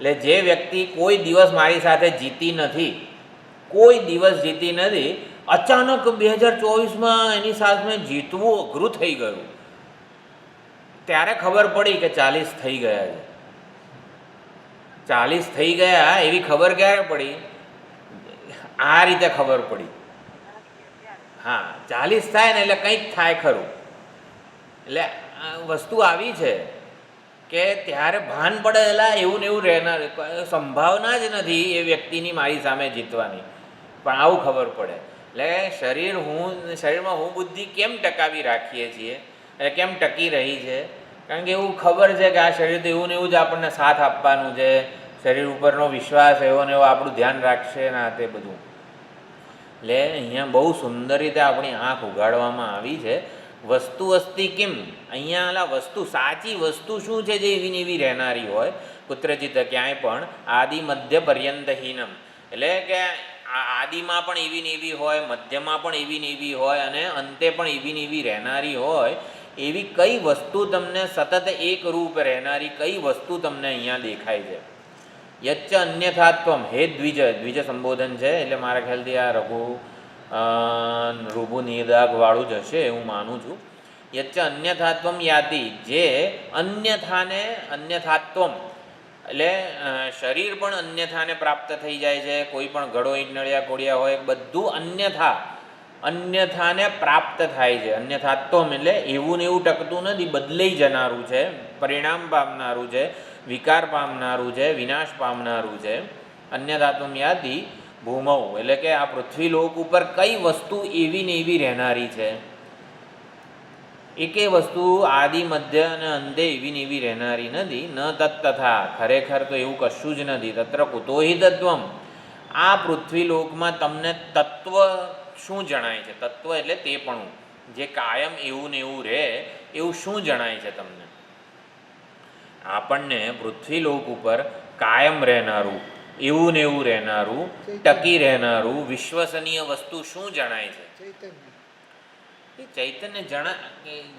એટલે જે વ્યક્તિ કોઈ દિવસ મારી સાથે જીતી નથી, કોઈ દિવસ જીતી નથી, અચાનક 2024માં એની સાથે જીતવું અઘરું થઈ ગયું. ત્યારે ખબર પડી કે 40 થઈ ગયા છે. 40 થઈ ગયા એવી ખબર ક્યારે પડી? આ રીતે ખબર પડી. હા, 40 થાય ને એટલે કંઈક થાય ખરું. એટલે વસ્તુ આવી છે કે ત્યારે ભાન પડેલા એવું ને એવું રહેનાર, સંભાવના જ નથી એ વ્યક્તિની મારી સામે જીતવાની, પણ આવું ખબર પડે. એટલે શરીરમાં હું બુદ્ધિ કેમ ટકાવી રાખીએ છીએ, એટલે કેમ ટકી રહી છે? કારણ કે એવું ખબર છે કે આ શરીર તો એવું ને એવું જ આપણને સાથ આપવાનું છે. શરીર ઉપરનો વિશ્વાસ એવો ને એવો આપણું ધ્યાન રાખશે ને આ તે બધું. એટલે અહીંયા બહુ સુંદર રીતે આપણી આંખ ઉગાડવામાં આવી છે. વસ્તુ અસ્તિ કિમ, અહીંયા વસ્તુ, સાચી વસ્તુ શું છે જે એવી ને એવી રહેનારી હોય? કુત્રચિત, ક્યાંય પણ આદિ મધ્ય પર્યંતહીનમ, એટલે કે આદિમાં પણ એવી ને એવી હોય, મધ્યમાં પણ એવી ને એવી હોય અને અંતે પણ એવી ને એવી રહેનારી હોય. એવી કઈ વસ્તુ તમને સતત એક રૂપ રહેનારી કઈ વસ્તુ તમને અહીંયા દેખાય છે? યચ્ચ અન્યથાત્વમ, હે દ્વિજ સંબોધન છે એટલે મારા ખ્યાલથી આ રૂબુ નિદાગવાળું જ હશે હું માનું છું. યચ્ચ અન્યથાત્વમ યાતિ, જે અન્યથાત્વમ એટલે શરીર પણ અન્યથાને પ્રાપ્ત થઈ જાય છે. કોઈ પણ ઘડો, ઈંટ, નળિયા, કોડિયા હોય, બધું અન્યથાને પ્રાપ્ત થાય છે. અન્યથાત્વમ એટલે એવું ને એવું ટકતું નથી, બદલાઈ જનારું છે, પરિણામ પામનારું છે, વિકાર પામનારું છે, વિનાશ પામનારું છે. અન્યથાત્વમ યાતિ ભૂમૌ, એટલે કે આ પૃથ્વી લોક ઉપર કઈ વસ્તુ એવી ને એવી રહેનારી છે? એકે વસ્તુ આદિ મધ્ય અને અંતે એવી ને એવી રહેનારી નથી. ન તત્તથા, ખરેખર તો એવું કશું જ નથી. તત્ર કુતો હિ તત્વમ, આ પૃથ્વી લોકમાં તમને તત્વ શું જણાય છે? તત્વ એટલે તે પણ જે કાયમ એવું ને એવું રહે એવું શું જણાય છે તમને? આપણને પૃથ્વી લોક ઉપર કાયમ રહેનારું, એવું ને એવું રહેનારું, ટકી રહેનારું, વિશ્વસનીય વસ્તુ શું જણાય છે? એ ચૈતન્ય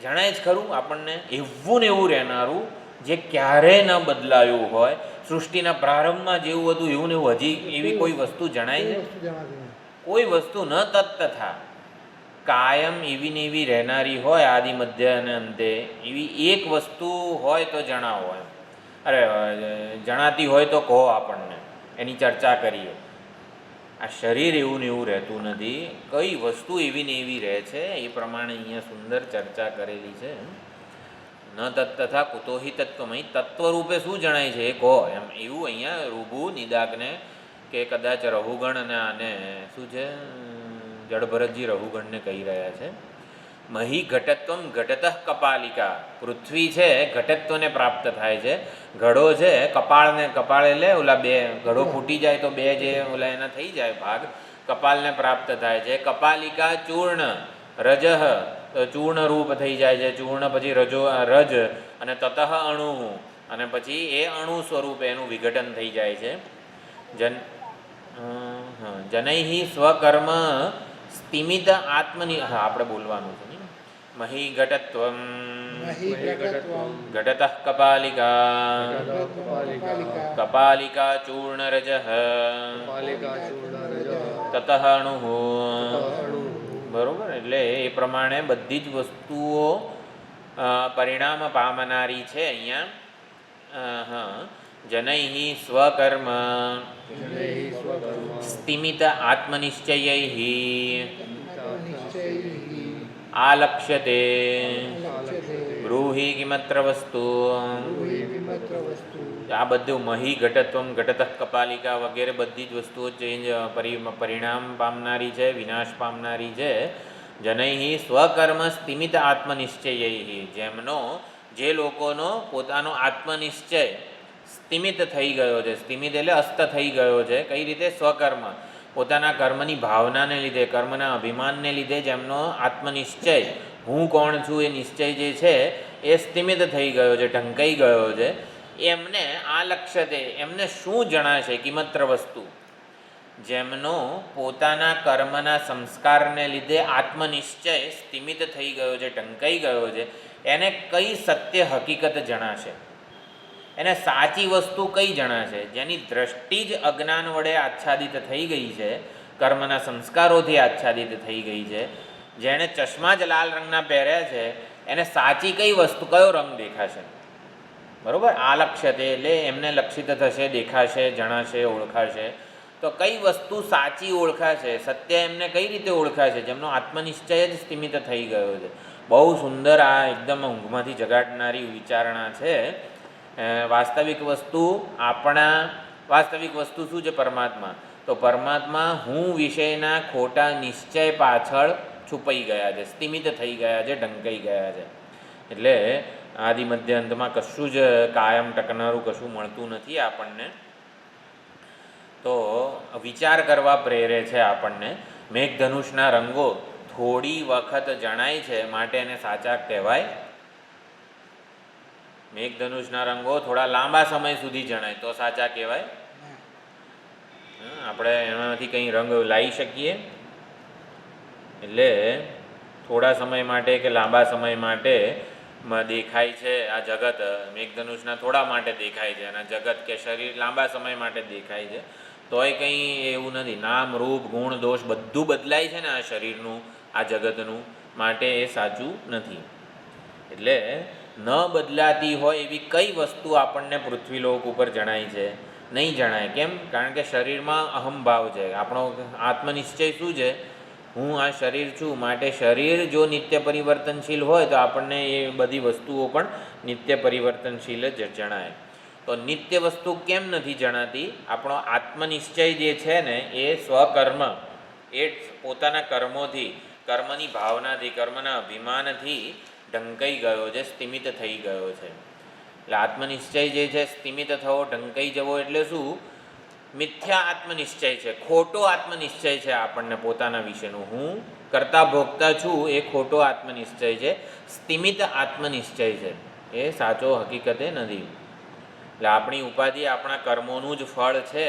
જણાય જ ખરું આપણને. એવું ને એવું રહેનારું, જે ક્યારેય ન બદલાયું હોય, સૃષ્ટિના પ્રારંભમાં જેવું હતું એવું ને એવું હજી એવી કોઈ વસ્તુ જણાય છે? કોઈ વસ્તુ ન તત્તથા, કાયમ એવી ને એવી રહેનારી હોય, આદિ મધ્ય અને અંતે એવી એક વસ્તુ હોય તો જણાવો એમ. અરે જણાતી હોય તો કહો આપણને, એની ચર્ચા કરીએ. આ શરીર એવું ને એવું રહેતું નથી, કઈ વસ્તુ એવી ને એવી રહે છે એ પ્રમાણે અહીંયા સુંદર ચર્ચા કરેલી છે. ન તત્તથા કુતો હિ તત્વમય, તત્વરૂપે શું જણાય છે એ કહો એમ. એવું અહીંયા રૂબુ નિદાગને કે કદાચ રઘુગણ અને આને શું છે જડભરતજી રઘુગણને કહી રહ્યા છે. મહી ઘટત્વમ ઘટતઃ કપાલિકા, પૃથ્વી છે ઘટત્વને પ્રાપ્ત થાય છે. ઘડો છે કપાળ એટલે ઓલા બે ઘડો ફૂટી જાય તો બે જે ઓલા એના થઈ જાય ભાગ, કપાલને પ્રાપ્ત થાય છે. કપાલિકા ચૂર્ણ રજઃ, ચૂર્ણ રૂપ થઈ જાય છે. ચૂર્ણ પછી રજ અને તતઃ અણુ, અને પછી એ અણુ સ્વરૂપે એનું વિઘટન થઈ જાય છે. જનૈહિ સ્વકર્મ સ્થિમિત આત્મની, હા આપણે બોલવાનું છે. મહી ઘટત્વમ ઘટતઃ કપાલિકા કપાલિકા ચૂર્ણ રજઃ તતઃ અણુ. બરોબર, એટલે એ પ્રમાણે બધી જ વસ્તુઓ પરિણામ પામનારી છે અહીંયા. જનૈહિ સ્વકર્મ સ્થિમિત આત્મનિશ્ચયૈહિ આલક્ષ્યતે બ્રૂહિ કિમત્ર વસ્તુ. આ બધું મહી ઘટત્વમ ઘટતઃ કપાલિકા વગેરે બધી જ વસ્તુઓ ચેન્જ પરિણામ પામનારી છે, વિનાશ પામનારી છે. જનૈહિ સ્વકર્મ સ્થિમિત આત્મનિશ્ચયૈહિ, જેમનો જે લોકોનો પોતાનો આત્મનિશ્ચય સ્થિમિત થઈ ગયો છે. સ્થિમિત એટલે અસ્ત થઈ ગયો છે. કઈ રીતે? સ્વકર્મ, પોતાના કર્મની ભાવનાને લીધે, કર્મના અભિમાનને લીધે જેમનો આત્મનિશ્ચય, હું કોણ છું એ નિશ્ચય જે છે એ સ્થિમિત થઈ ગયો છે, ઢંકાઈ ગયો છે. એમને આ લક્ષ્યતે, એમને શું જણાશે? કિમત્ર વસ્તુ, જેમનો પોતાના કર્મના સંસ્કારને લીધે આત્મનિશ્ચય સ્થિમિત થઈ ગયો છે, ઢંકાઈ ગયો છે, એને કઈ સત્ય હકીકત જણાશે? એને સાચી વસ્તુ કઈ જણાશે? જેની દ્રષ્ટિ જ અજ્ઞાન વડે આચ્છાદિત થઈ ગઈ છે, કર્મના સંસ્કારોથી આચ્છાદિત થઈ ગઈ છે, જેણે ચશ્મા જ લાલ રંગના પહેર્યા છે, એને સાચી કઈ વસ્તુ, કયો રંગ દેખાશે? બરાબર, આ લક્ષ્યતે એટલે એમને લક્ષિત થશે, દેખાશે, જણાશે, ઓળખાશે. તો કઈ વસ્તુ સાચી ઓળખાશે? સત્ય એમને કઈ રીતે ઓળખાશે? જેમનો આત્મનિશ્ચય જ સ્થિમિત થઈ ગયો છે. બહુ સુંદર, આ એકદમ ઊંઘમાંથી જગાડનારી વિચારણા છે. વાસ્તવિક વસ્તુ વાસ્તવિક વસ્તુ શું છે? પરમાત્મા. તો પરમાત્મા હું વિષયના ખોટા નિશ્ચય પાછળ છુપાઈ ગયા છે, સ્થિમિત થઈ ગયા છે, ઢંકાઈ ગયા છે. એટલે આદિ મધ્ય અંતમાં કશું જ કાયમ ટકનારું કશું મળતું નથી આપણને. તો વિચાર કરવા પ્રેરે છે આપણને. મેઘધનુષના રંગો થોડી વખત જણાય છે માટે એને સાચા કહેવાય. મેઘધનુષના રંગો થોડા લાંબા સમય સુધી જણાય તો સાચા કહેવાય. આપણે એમાંથી કંઈ રંગ લાવી શકીએ? એટલે થોડા સમય માટે કે લાંબા સમય માટે દેખાય છે આ જગત, મેઘધનુષના થોડા માટે દેખાય છે, અને જગત કે શરીર લાંબા સમય માટે દેખાય છે. તોય કંઈ એવું નથી. નામ, રૂપ, ગુણ, દોષ બધું બદલાય છે ને આ શરીરનું, આ જગતનું, માટે એ સાચું નથી. એટલે ન બદલાતી હોય એવી કઈ વસ્તુ આપણને પૃથ્વીલોક ઉપર જણાય છે? નહીં જણાય. કેમ? કારણ કે શરીરમાં અહમભાવ છે. આપણો આત્મનિશ્ચય શું છે? હું આ શરીર છું, માટે શરીર જો નિત્ય પરિવર્તનશીલ હોય તો આપણને એ બધી વસ્તુઓ પણ નિત્ય પરિવર્તનશીલ જ જણાય. તો નિત્ય વસ્તુ કેમ નથી જણાતી? આપણો આત્મનિશ્ચય જે છે ને એ સ્વકર્મ, એ પોતાના કર્મોથી, કર્મની ભાવનાથી, કર્મના અભિમાનથી ઢંકાઈ ગયો છે, સ્થિમિત થઈ ગયો છે. એટલે આત્મનિશ્ચય જે છે સ્થિમિત થવો, ઢંકાઈ જવો એટલે શું? મિથ્યા આત્મનિશ્ચય છે, ખોટો આત્મનિશ્ચય છે આપણને પોતાના વિશેનું. હું કરતા ભોગતા છું એ ખોટો આત્મનિશ્ચય છે, સ્થિમિત આત્મનિશ્ચય છે, એ સાચો હકીકતે નથી. એટલે આપણી ઉપાધિ આપણા કર્મોનું જ ફળ છે,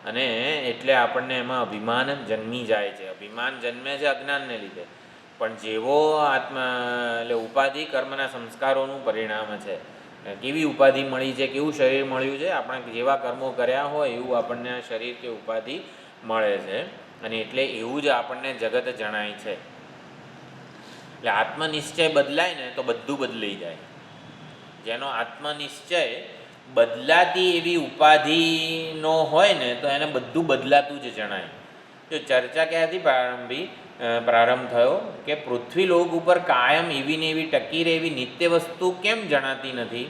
અને એટલે આપણને એમાં અભિમાન જન્મી જાય છે. અભિમાન જન્મે છે અજ્ઞાનને લીધે, પણ જેવો એટલે ઉપાધિ કર્મના સંસ્કારોનું પરિણામ છે. કેવી ઉપાધિ મળી છે, કેવું શરીર મળ્યું છે, આપણે જેવા કર્મો કર્યા હોય એવું આપણને આ શરીર કે ઉપાધિ મળે છે, અને એટલે એવું જ આપણને જગત જણાય છે. એટલે આત્મનિશ્ચય બદલાય ને તો બધું બદલાઈ જાય. જેનો આત્મનિશ્ચય બદલાતી એવી ઉપાધિનો હોય ને તો એને બધું બદલાતું જ જણાય. જો ચર્ચા ક્યાંથી પ્રારંભ થયો કે પૃથ્વીલોક ઉપર કાયમ એવી ને એવી ટકી રહે એવી નિત્ય વસ્તુ કેમ જણાતી નથી?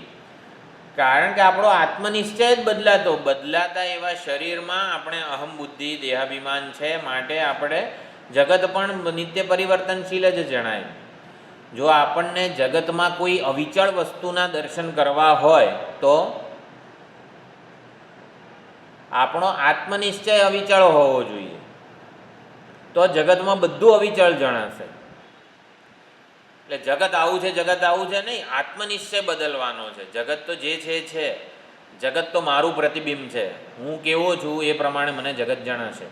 કારણ કે આપણો આત્મનિશ્ચય જ બદલાતા એવા શરીરમાં આપણે અહમ બુદ્ધિ દેહાભિમાન છે, માટે આપણે જગત પણ નિત્ય પરિવર્તનશીલ જ જણાય. જો આપણને જગતમાં કોઈ અવિચળ વસ્તુના દર્શન કરવા હોય તો આપણો આત્મનિશ્ચય અવિચળ હોવો જોઈએ, તો જગતમાં બધું અવિચળ જણાશે. એટલે જગત આવું છે, જગત આવું છે નહીં, આત્મનિશ્ચય બદલવાનો છે. જગત તો જે છે, જગત તો મારું પ્રતિબિંબ છે, હું કેવો છું એ પ્રમાણે મને જગત જણાશે.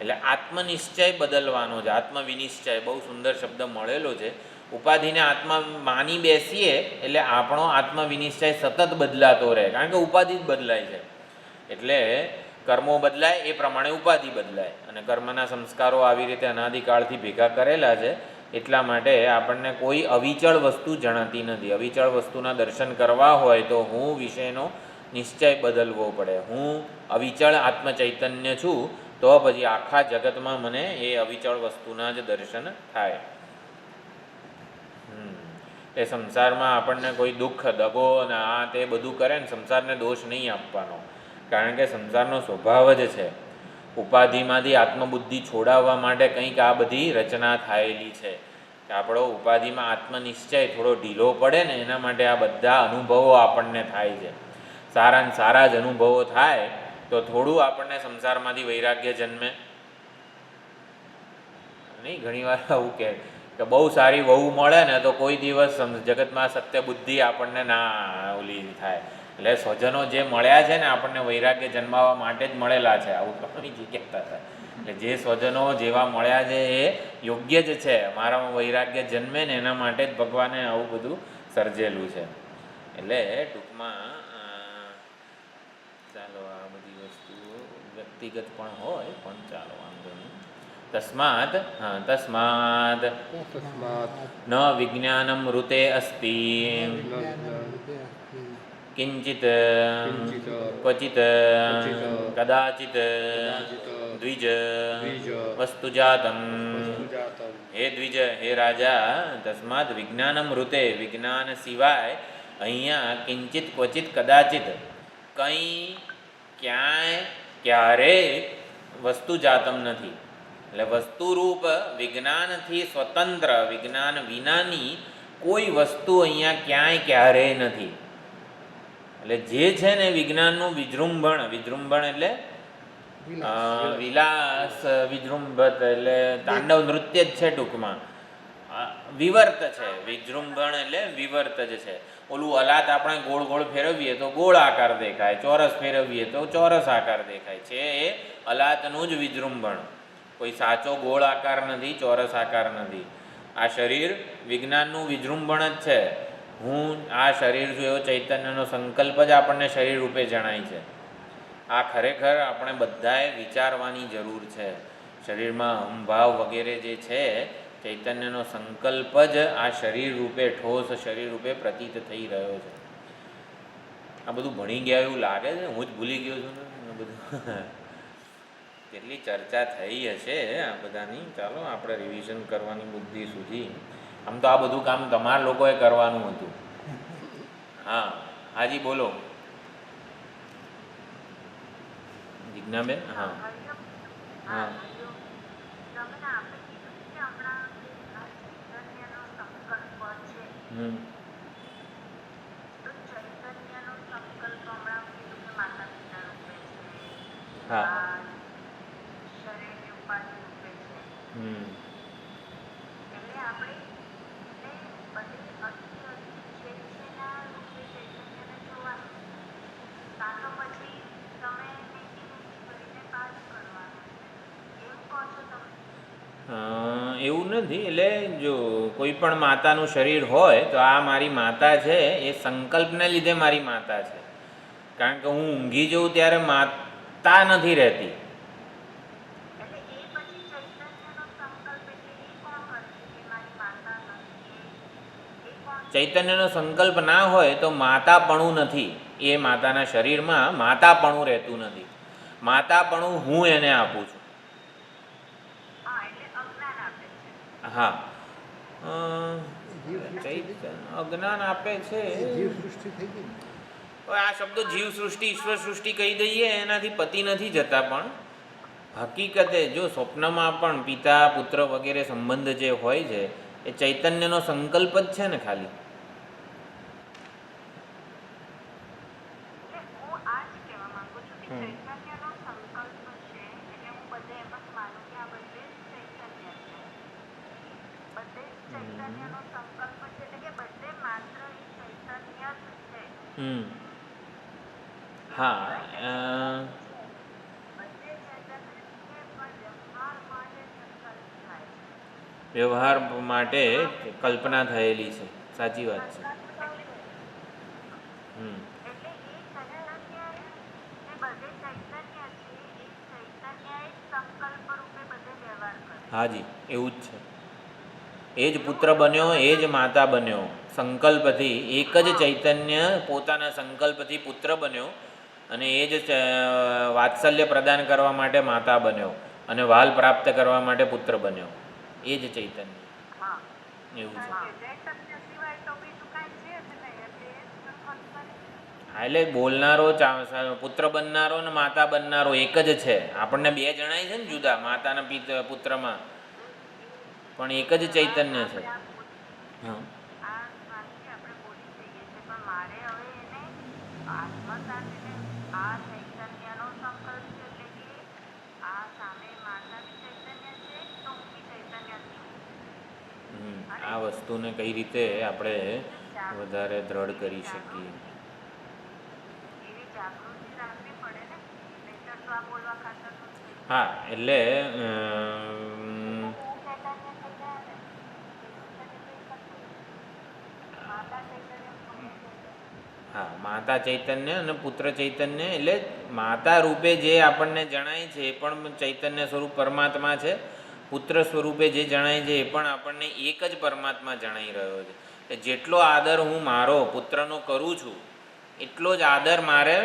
એટલે આત્મનિશ્ચય બદલવાનો છે, આત્મવિનિશ્ચય, બહુ સુંદર શબ્દ મળેલો છે. ઉપાધિને આત્મા માની બેસીએ એટલે આપણો આત્મવિનિશ્ચય સતત બદલાતો રહે, કારણ કે ઉપાધિ જ બદલાય છે. એટલે કર્મો બદલાય એ પ્રમાણે ઉપાધિ બદલાય, અને કર્મના સંસ્કારો આવી રીતે અનાદિકાળથી ભેગા કરેલા છે, એટલા માટે આપણને કોઈ અવિચળ વસ્તુ જણાતી નથી. અવિચળ વસ્તુના દર્શન કરવા હોય તો હું વિષયનો નિશ્ચય બદલવો પડે. હું અવિચળ આત્મચૈતન્ય છું, તો પછી આખા જગતમાં મને એ અવિચળ વસ્તુના જ દર્શન થાય. એ સંસારમાં આપણને કોઈ દુઃખ, દગો અને આ તે બધું કરે ને, સંસારને દોષ નહીં આપવાનો, કારણ કે સંસારનો સ્વભાવ જ છે. ઉપાધિમાંથી આત્મબુદ્ધિ છોડાવવા માટે કંઈક આ બધી રચના થયેલી છે. કે આપણો ઉપાધિમાં આત્મનિશ્ચય થોડો ઢીલો પડે ને, એના માટે આ બધા અનુભવો આપણને થાય છે. સારા ને સારા જ અનુભવો થાય તો થોડું આપણને સંસારમાંથી વૈરાગ્ય જન્મે નહીં. ઘણીવાર આવું કે બહુ સારી વહુ મળે ને તો કોઈ દિવસ જગતમાં સત્ય બુદ્ધિ આપણને ના ઓલી થાય, એટલે સ્વજનો જે મળ્યા છે ને આપણને વૈરાગ્ય જન્માવા માટે જ મળેલા છે, આવું સ્વામીજી કહેતા હતા. એટલે જે સ્વજનો જેવા મળ્યા છે એ યોગ્ય જ છે, મારામાં વૈરાગ્ય જન્મે ને એના માટે જ ભગવાને આવું બધું સર્જેલું છે. એટલે ટૂંકમાં ચાલો આ બધી વસ્તુઓ વ્યક્તિગત પણ હોય, પણ ચાલો વાંધો નહીં. તસ્માત તસ્માત ન વિજ્ઞાનમ ઋતે અસ્તિ કિંચિત ક્વચિત કદાચિત દ્વિજ વસ્તુજાતમ. હે દ્વિજ, હે રાજા, તસ્માત વિજ્ઞાનમ ઋતે, વિજ્ઞાન સિવાય અહીંયા કિંચિત ક્વચિત કદાચિત કંઈ ક્યાંય ક્યારેય વસ્તુ જાતમ નથી. એટલે વસ્તુરૂપ વિજ્ઞાનથી સ્વતંત્ર, વિજ્ઞાન વિનાની કોઈ વસ્તુ અહીંયા ક્યાંય ક્યારેય નથી. એટલે જે છે ને વિજ્ઞાનનું વિજૃંભણ, વિજૃંભણ એટલે વિલાસ, વિજૃંભત એટલે તાંડવ નૃત્ય જ છે ટૂંકમાં. વિવર્ત છે, વિજૃંભણ એટલે વિવર્ત જ છે. ઓલું અલાત આપણે ગોળ ગોળ ફેરવીએ તો ગોળ આકાર દેખાય, ચોરસ ફેરવીએ તો ચોરસ આકાર દેખાય છે. એ અલાતનું જ વિજૃંભણ, કોઈ સાચો ગોળ આકાર નથી, ચોરસ આકાર નથી. આ શરીર વિજ્ઞાનનું વિજૃંભણ જ છે. હું આ શરીર છું એવો ચૈતન્યનો સંકલ્પ જ આપણને શરીર રૂપે જણાય છે. આ ખરેખર આપણે બધાએ વિચારવાની જરૂર છે. શરીરમાં અહંભાવ વગેરે જે છે, ચૈતન્યનો સંકલ્પ જ આ શરીર રૂપે, ઠોસ શરીર રૂપે પ્રતીત થઈ રહ્યો છે. આ બધું ભણી ગયા એવું લાગે છે, હું જ ભૂલી ગયો છું ને બધું. કેટલી ચર્ચા થઈ હશે આ બધાની. ચાલો આપણે રિવિઝન કરવાની બુદ્ધિ સુધી. આમ તો આ બધું કામ તમારા લોકોએ કરવાનું હતું. હા હાજી બોલો જિજ્ઞાબેન. હા હા હા એવું નથી. એટલે જો કોઈ પણ માતાનું શરીર હોય તો આ મારી માતા છે એ સંકલ્પને લીધે મારી માતા છે. કારણ કે હું ઊંઘી જઉં ત્યારે માતા નથી રહેતી. ચૈતન્યનો સંકલ્પ ના હોય તો માતાપણું નથી. એ માતાના શરીરમાં માતાપણું રહેતું નથી. માતાપણું હું એને આપું છું. હા અજ્ઞાન આપે છે. આ શબ્દો જીવ સૃષ્ટિ, ઈશ્વર સૃષ્ટિ કહી દઈએ એનાથી પતિ નથી જતા. પણ હકીકતે જો સ્વપ્નમાં પણ પિતા પુત્ર વગેરે સંબંધ જે હોય છે એ ચૈતન્યનો સંકલ્પ જ છે ને ખાલી. હા વ્યવહાર માટે કલ્પના થયેલી છે. સાચી વાત છે. હાજી એવું જ છે. એ જ પુત્ર બન્યો, એ જ માતા બન્યો. સંકલ્પથી એક જ ચૈતન્ય પોતાના સંકલ્પથી પુત્ર બન્યો અને એ જ વાત્સલ્ય પ્રદાન કરવા માટે માતા બન્યો અને વાલ પ્રાપ્ત કરવા માટે પુત્ર બન્યો. એ જ ચૈતન્ય એવું છે. હા એટલે બોલનારો પુત્ર બનનારો ને માતા બનનારો એક જ છે. આપણને બે જણાય છે ને જુદા, માતાના પુત્રમાં પણ એક જ ચૈતન્ય છે. હા આ વસ્તુને કઈ રીતે આપણે વધારે દ્રઢ કરી શકીએ. હા એટલે હા, માતા ચૈતન્ય અને પુત્ર ચૈતન્ય એટલે માતા રૂપે જે આપણને જણાય છે એ પણ ચૈતન્ય સ્વરૂપ પરમાત્મા છે. પુત્ર સ્વરૂપે જે જણાય છે એ પણ આપણને એક જ પરમાત્મા જણાઈ રહ્યો છે. કે જેટલો આદર હું મારો પુત્રનો કરું છું એટલો જ આદર મારે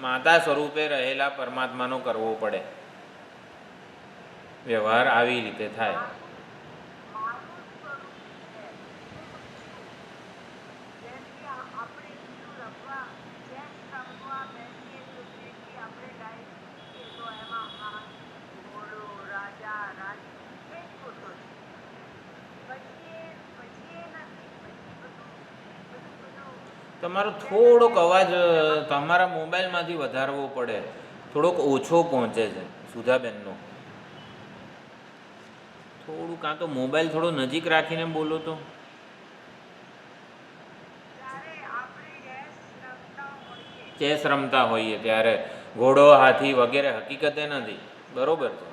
માતા સ્વરૂપે રહેલા પરમાત્માનો કરવો પડે. વ્યવહાર આવી રીતે થાય. તમારો થોડોક અવાજ તમારા મોબાઈલમાંથી વધારવો પડે, થોડોક ઓછો પહોંચે છે સુધાબેનનો. થોડું કાં તો મોબાઈલ થોડો નજીક રાખીને બોલો તો. ચેસ રમતા હોઈએ ત્યારે ઘોડો હાથી વગેરે હકીકતે નથી. બરોબર છે.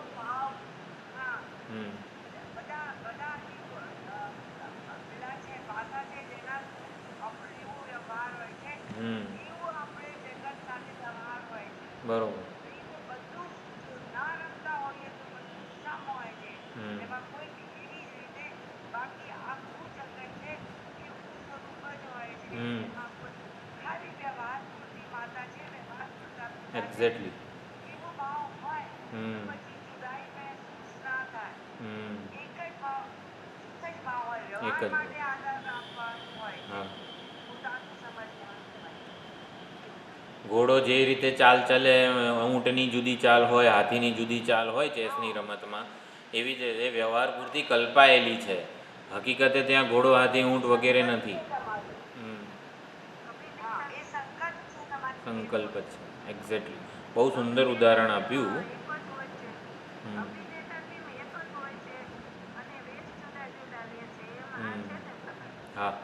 બરોબર. એક્ઝેક્ટલી. એક જ. હા. ઘોડો જે રીતે ચાલ ચાલે, ઊંટની જુદી ચાલ હોય, હાથીની જુદી ચાલ હોય ચેસની રમતમાં, એવી જ રીતે વ્યવહાર પૂરતી કલ્પાયેલી છે. હકીકતે ત્યાં ઘોડો હાથી ઊંટ વગેરે નથી. સંકલ્પ જ છે. એક્ઝેક્ટલી. બહુ સુંદર ઉદાહરણ આપ્યું. હા,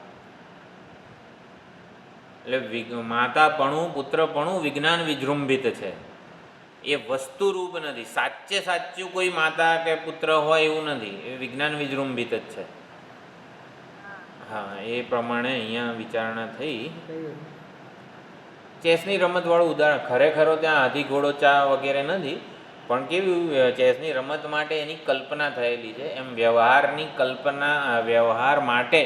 એટલે માતાપણું પુત્રપણું વિજ્ઞાન વિજૃંભિત છે. એ વસ્તુરૂપ નથી. સાચે સાચું કોઈ માતા કે પુત્ર હોય એવું નથી. એ વિજ્ઞાન વિજૃંભિત જ છે. હા, એ પ્રમાણે અહીંયા વિચારણા થઈ. ચેસની રમતવાળું ઉદાહરણ ખરેખર ત્યાં હાથી ઘોડો ચા વગેરે નથી, પણ કેવી ચેસની રમત માટે એની કલ્પના થયેલી છે. એમ વ્યવહારની કલ્પના, વ્યવહાર માટે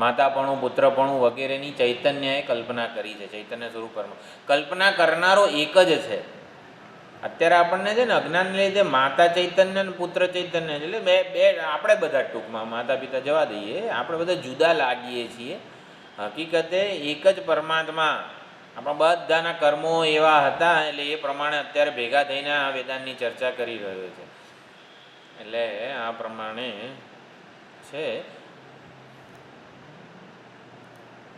માતાપણું પુત્રપણું વગેરેની ચૈતન્યએ કલ્પના કરી છે. ચૈતન્ય સ્વરૂપમાં કલ્પના કરનારો એક જ છે. અત્યારે આપણને છે ને અજ્ઞાનને લીધે માતા ચૈતન્ય અને પુત્ર ચૈતન્ય એટલે બે બે આપણે બધા ટૂંકમાં માતા પિતા જવા દઈએ, આપણે બધા જુદા લાગીએ છીએ. હકીકતે એક જ પરમાત્મા. આપણા બધાના કર્મો એવા હતા એટલે એ પ્રમાણે અત્યારે ભેગા થઈને આ વેદાંતની ચર્ચા કરી રહ્યો છે. એટલે આ પ્રમાણે છે.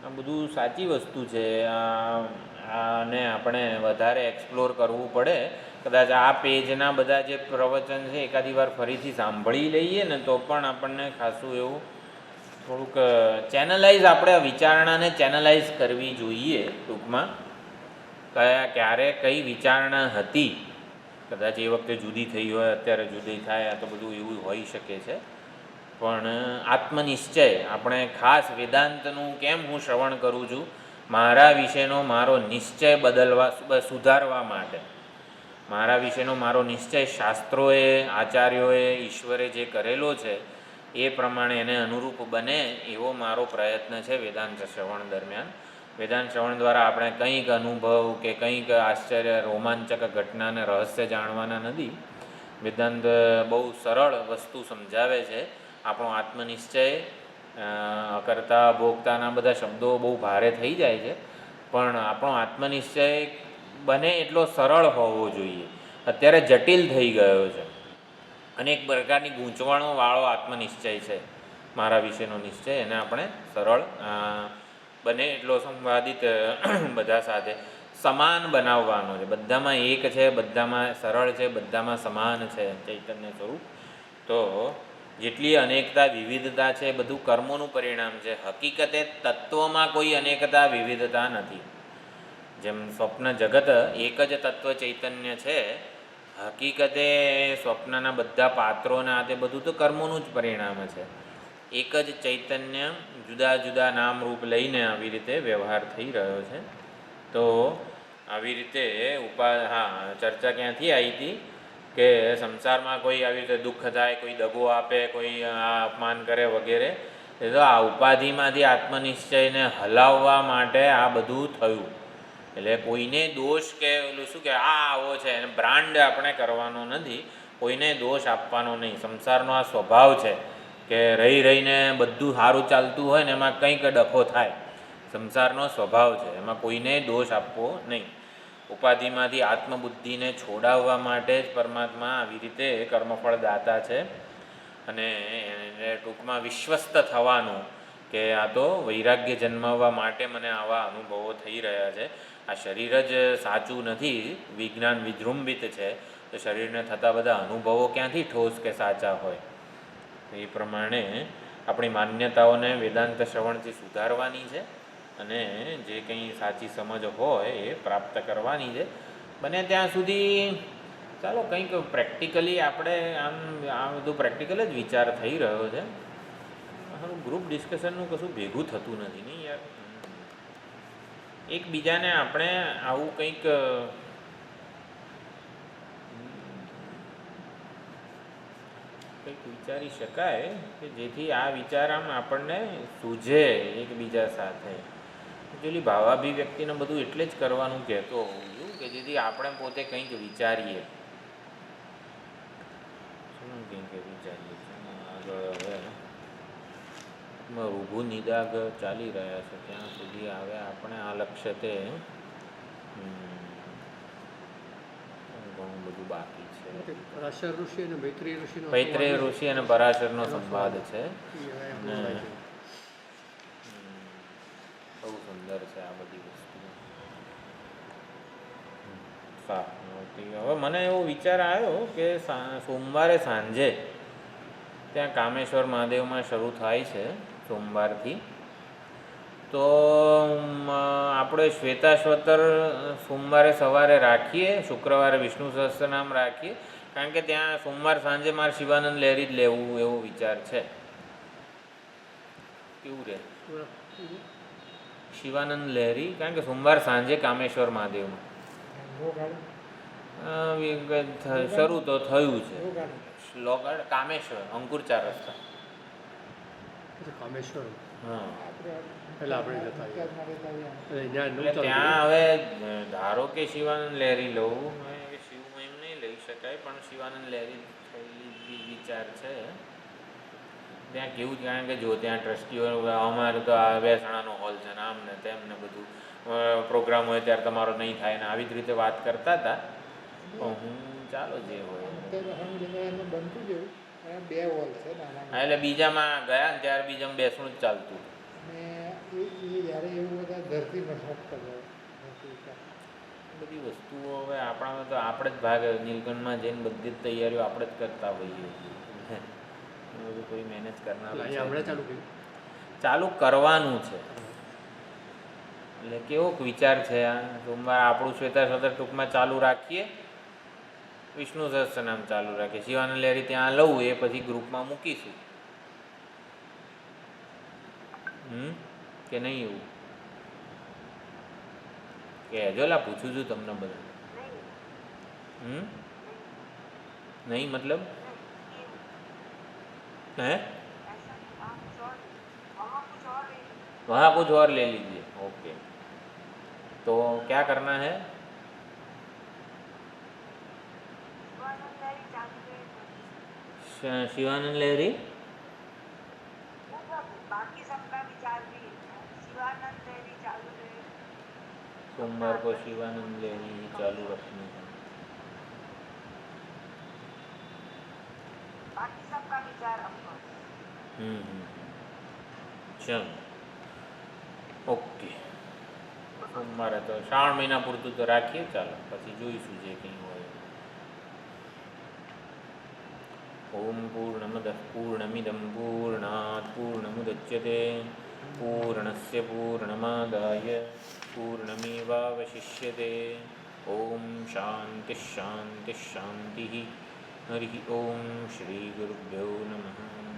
આ બધું સાચી વસ્તુ છે. આને આપણે વધારે એક્સપ્લોર કરવું પડે. કદાચ આ પેજના બધા જે પ્રવચન છે એકાદી વાર ફરીથી સાંભળી લઈએ ને તો પણ આપણને ખાસું એવું થોડુંક ચેનલાઇઝ, આપણે વિચારણાને ચેનલાઇઝ કરવી જોઈએ. ટૂંકમાં ક્યારે કઈ વિચારણા હતી, કદાચ એ વખતે જુદી થઈ હોય, અત્યારે જુદી થાય, આ તો બધું એવું હોઈ શકે છે. પણ આત્મનિશ્ચય આપણે ખાસ વેદાંતનું કેમ હું શ્રવણ કરું છું, મારા વિશેનો મારો નિશ્ચય બદલવા, સુધારવા માટે. મારા વિશેનો મારો નિશ્ચય શાસ્ત્રોએ, આચાર્યોએ, ઈશ્વરે જે કરેલો છે એ પ્રમાણે એને અનુરૂપ બને એવો મારો પ્રયત્ન છે વેદાંત શ્રવણ દરમિયાન. વેદાંત શ્રવણ દ્વારા આપણે કંઈક અનુભવ કે કંઈક આશ્ચર્ય, રોમાંચક ઘટનાને રહસ્ય જાણવાના નથી. વેદાંત બહુ સરળ વસ્તુ સમજાવે છે. આપણો આત્મનિશ્ચય કરતા ભોગતાના બધા શબ્દો બહુ ભારે થઈ જાય છે, પણ આપણો આત્મનિશ્ચય બને એટલો સરળ હોવો જોઈએ. અત્યારે જટિલ થઈ ગયો છે. અનેક પ્રકારની ગૂંચવણોવાળો આત્મનિશ્ચય છે. મારા વિશેનો નિશ્ચય એને આપણે સરળ બને એટલો સંવાદિત બધા સાથે સમાન બનાવવાનો છે. બધામાં એક છે, બધામાં સરળ છે, બધામાં સમાન છે ચૈતન્ય સ્વરૂપ. તો જેટલી અનેકતા વિવિધતા છે એ બધું કર્મોનું પરિણામ છે. હકીકતે તત્વમાં કોઈ અનેકતા વિવિધતા નથી. જેમ સ્વપ્ન જગત એક જ તત્વ ચૈતન્ય છે, હકીકતે સ્વપ્નના બધા પાત્રોના તે બધું તો કર્મોનું જ પરિણામ છે. એક જ ચૈતન્ય જુદા જુદા નામરૂપ લઈને આવી રીતે વ્યવહાર થઈ રહ્યો છે. તો આવી રીતે ચર્ચા ક્યાંથી આવી હતી કે સંસારમાં કોઈ આવી રીતે દુઃખ થાય, કોઈ દગો આપે, કોઈ અપમાન કરે વગેરે, એ તો આ ઉપાધિમાંથી આત્મનિશ્ચયને હલાવવા માટે આ બધું થયું. એટલે કોઈને દોષ કે ઓલું શું કે આવો છે એને બ્રાન્ડ આપણે કરવાનો નથી, કોઈને દોષ આપવાનો નહીં. સંસારનો આ સ્વભાવ છે કે રહીને બધું સારું ચાલતું હોય ને એમાં કંઈક ડખો થાય. સંસારનો સ્વભાવ છે, એમાં કોઈને દોષ આપવો નહીં. ઉપાધિમાંથી આત્મબુદ્ધિને છોડાવવા માટે જ પરમાત્મા આવી રીતે કર્મફળ દાતા છે. અને એને ટૂંકમાં વિશ્વસ્ત થવાનું કે આ તો વૈરાગ્ય જન્માવવા માટે મને આવા અનુભવો થઈ રહ્યા છે. આ શરીર જ સાચું નથી, વિજ્ઞાન વિજૃંભિત છે, તો શરીરને થતા બધા અનુભવો ક્યાંથી ઠોસ કે સાચા હોય. એ પ્રમાણે આપણી માન્યતાઓને વેદાંત શ્રવણથી સુધારવાની છે અને જે કંઈ સાચી સમજ હોય એ પ્રાપ્ત કરવાની છે. બને ત્યાં સુધી ચાલો કંઈક પ્રેક્ટિકલી આપણે આ બધું પ્રેક્ટિકલ જ વિચાર થઈ રહ્યો છે. ગ્રુપ ડિસ્કશનનું કશું ભેગું થતું નથી નહીં યાર. એકબીજાને આપણે આવું કંઈક વિચારી શકાય કે જેથી આ વિચાર આમ આપણને સૂઝે એકબીજા સાથે. એકચ્યુઅલી ભાવાભિવ્યક્તિને બધું એટલે જ કરવાનું કહેતો હોઉં કે જેથી આપણે પોતે કંઈક વિચારીએ. શું કંઈક વિચારીએ આગળ હવે રૂભુ નિદાગ ચાલી રહ્યા છે ત્યાં સુધી આવે આપણે આ લક્ષ્ય તે ઘણું બધું બાકી છે. પરાશર ઋષિ અને મૈત્રેય ઋષિ અને પરાશરનો સંવાદ છે. બહુ સુંદર છે આ બધી વસ્તુઓ. હવે મને એવો વિચાર આવ્યો કે સોમવારે સાંજે ત્યાં કામેશ્વર મહાદેવમાં શરૂ થાય છે સોમવારથી. તો આપણે શ્વેતાશ્વતર સોમવારે સવારે રાખીએ, શુક્રવારે વિષ્ણુ સહસ્ત્રનામ રાખીએ, કારણ કે ત્યાં સોમવાર સાંજે મારે શિવાનંદ લહેરી જ લેવું એવો વિચાર છે. કેવું રહે શિવાનંદ લહેરી? કારણ કે સોમવાર સાંજે કામેશ્વર મહાદેવમાં શરૂ તો થયું છે. લોગાડ કામેશ્વર અંકુર 4 રસ્તા કામેશ્વર. હા એટલે ત્યાં હવે ધારો કે શિવાનંદ લહેરી લઉં, શિવ એમ નહીં લઈ શકાય પણ શિવાનંદ લહેરી વિચાર છે. ત્યાં કેવું, કારણ કે જો ત્યાં ટ્રસ્ટીઓ અમારે તો આ બેસણાનો હોલ છે ને આમ ને તેમ ને બધું પ્રોગ્રામ હોય ત્યારે તમારો નહીં થાય ને આવી જ રીતે વાત કરતા હતા. હું ચાલો જે હોય બનતું જ એવું 2 હોલ છે નાના. હા એટલે બીજામાં ગયા ને ત્યારે બીજામાં બેસણું જ ચાલતું. અને એ જ્યારે એવું બધા ધરતી મસરત કરે બધી વસ્તુઓ હવે આપણામાં તો આપણે જ ભાગ નીલકંઠમાં જઈને બધી જ તૈયારીઓ આપણે જ કરતા હોઈએ. બધું કોઈ મેનેજ કરનાર ચાલુ કરવાનું છે. એટલે કેવો વિચાર છે આ સોમવાર આપણું શ્વેતાશ્વતર ટૂંકમાં ચાલુ રાખીએ, વિષ્ણુ સહસ્ત્રનામ ચાલુ રાખીએ, શિવાનંદ લહેરી ત્યાં લઉં એ પછી ગ્રુપમાં મૂકીશું કે નહીં? એવું કહેજો લા, પૂછું છું તમને બધા. નહીં મતલબ है वहाँ कुछ और ले लीजिए. ओके, तो क्या करना है? शिवानंद लहरी बाकी सबका विचार भी शिवानंद लहरी चालू रहे. सोमवार को शिवानंद लहरी चालू रखनी है. बाकी सबका विचार हमको. चलो ओके. સોમવારે તો શ્રાવણ મહિના પૂરતું તો રાખીએ, ચાલો પછી જોઈશું જે કંઈ હોય. ઓમ પૂર્ણમદ પૂર્ણમિદમ પૂર્ણાત પૂર્ણમુદચ્યતે પૂર્ણસ્ય પૂર્ણમાદાય પૂર્ણમેવાવશિષ્યતે. ઓમ શાંતિ શાંતિ શાંતિ. હરિ ઓમ શ્રી ગુરુભ્યો નમઃ.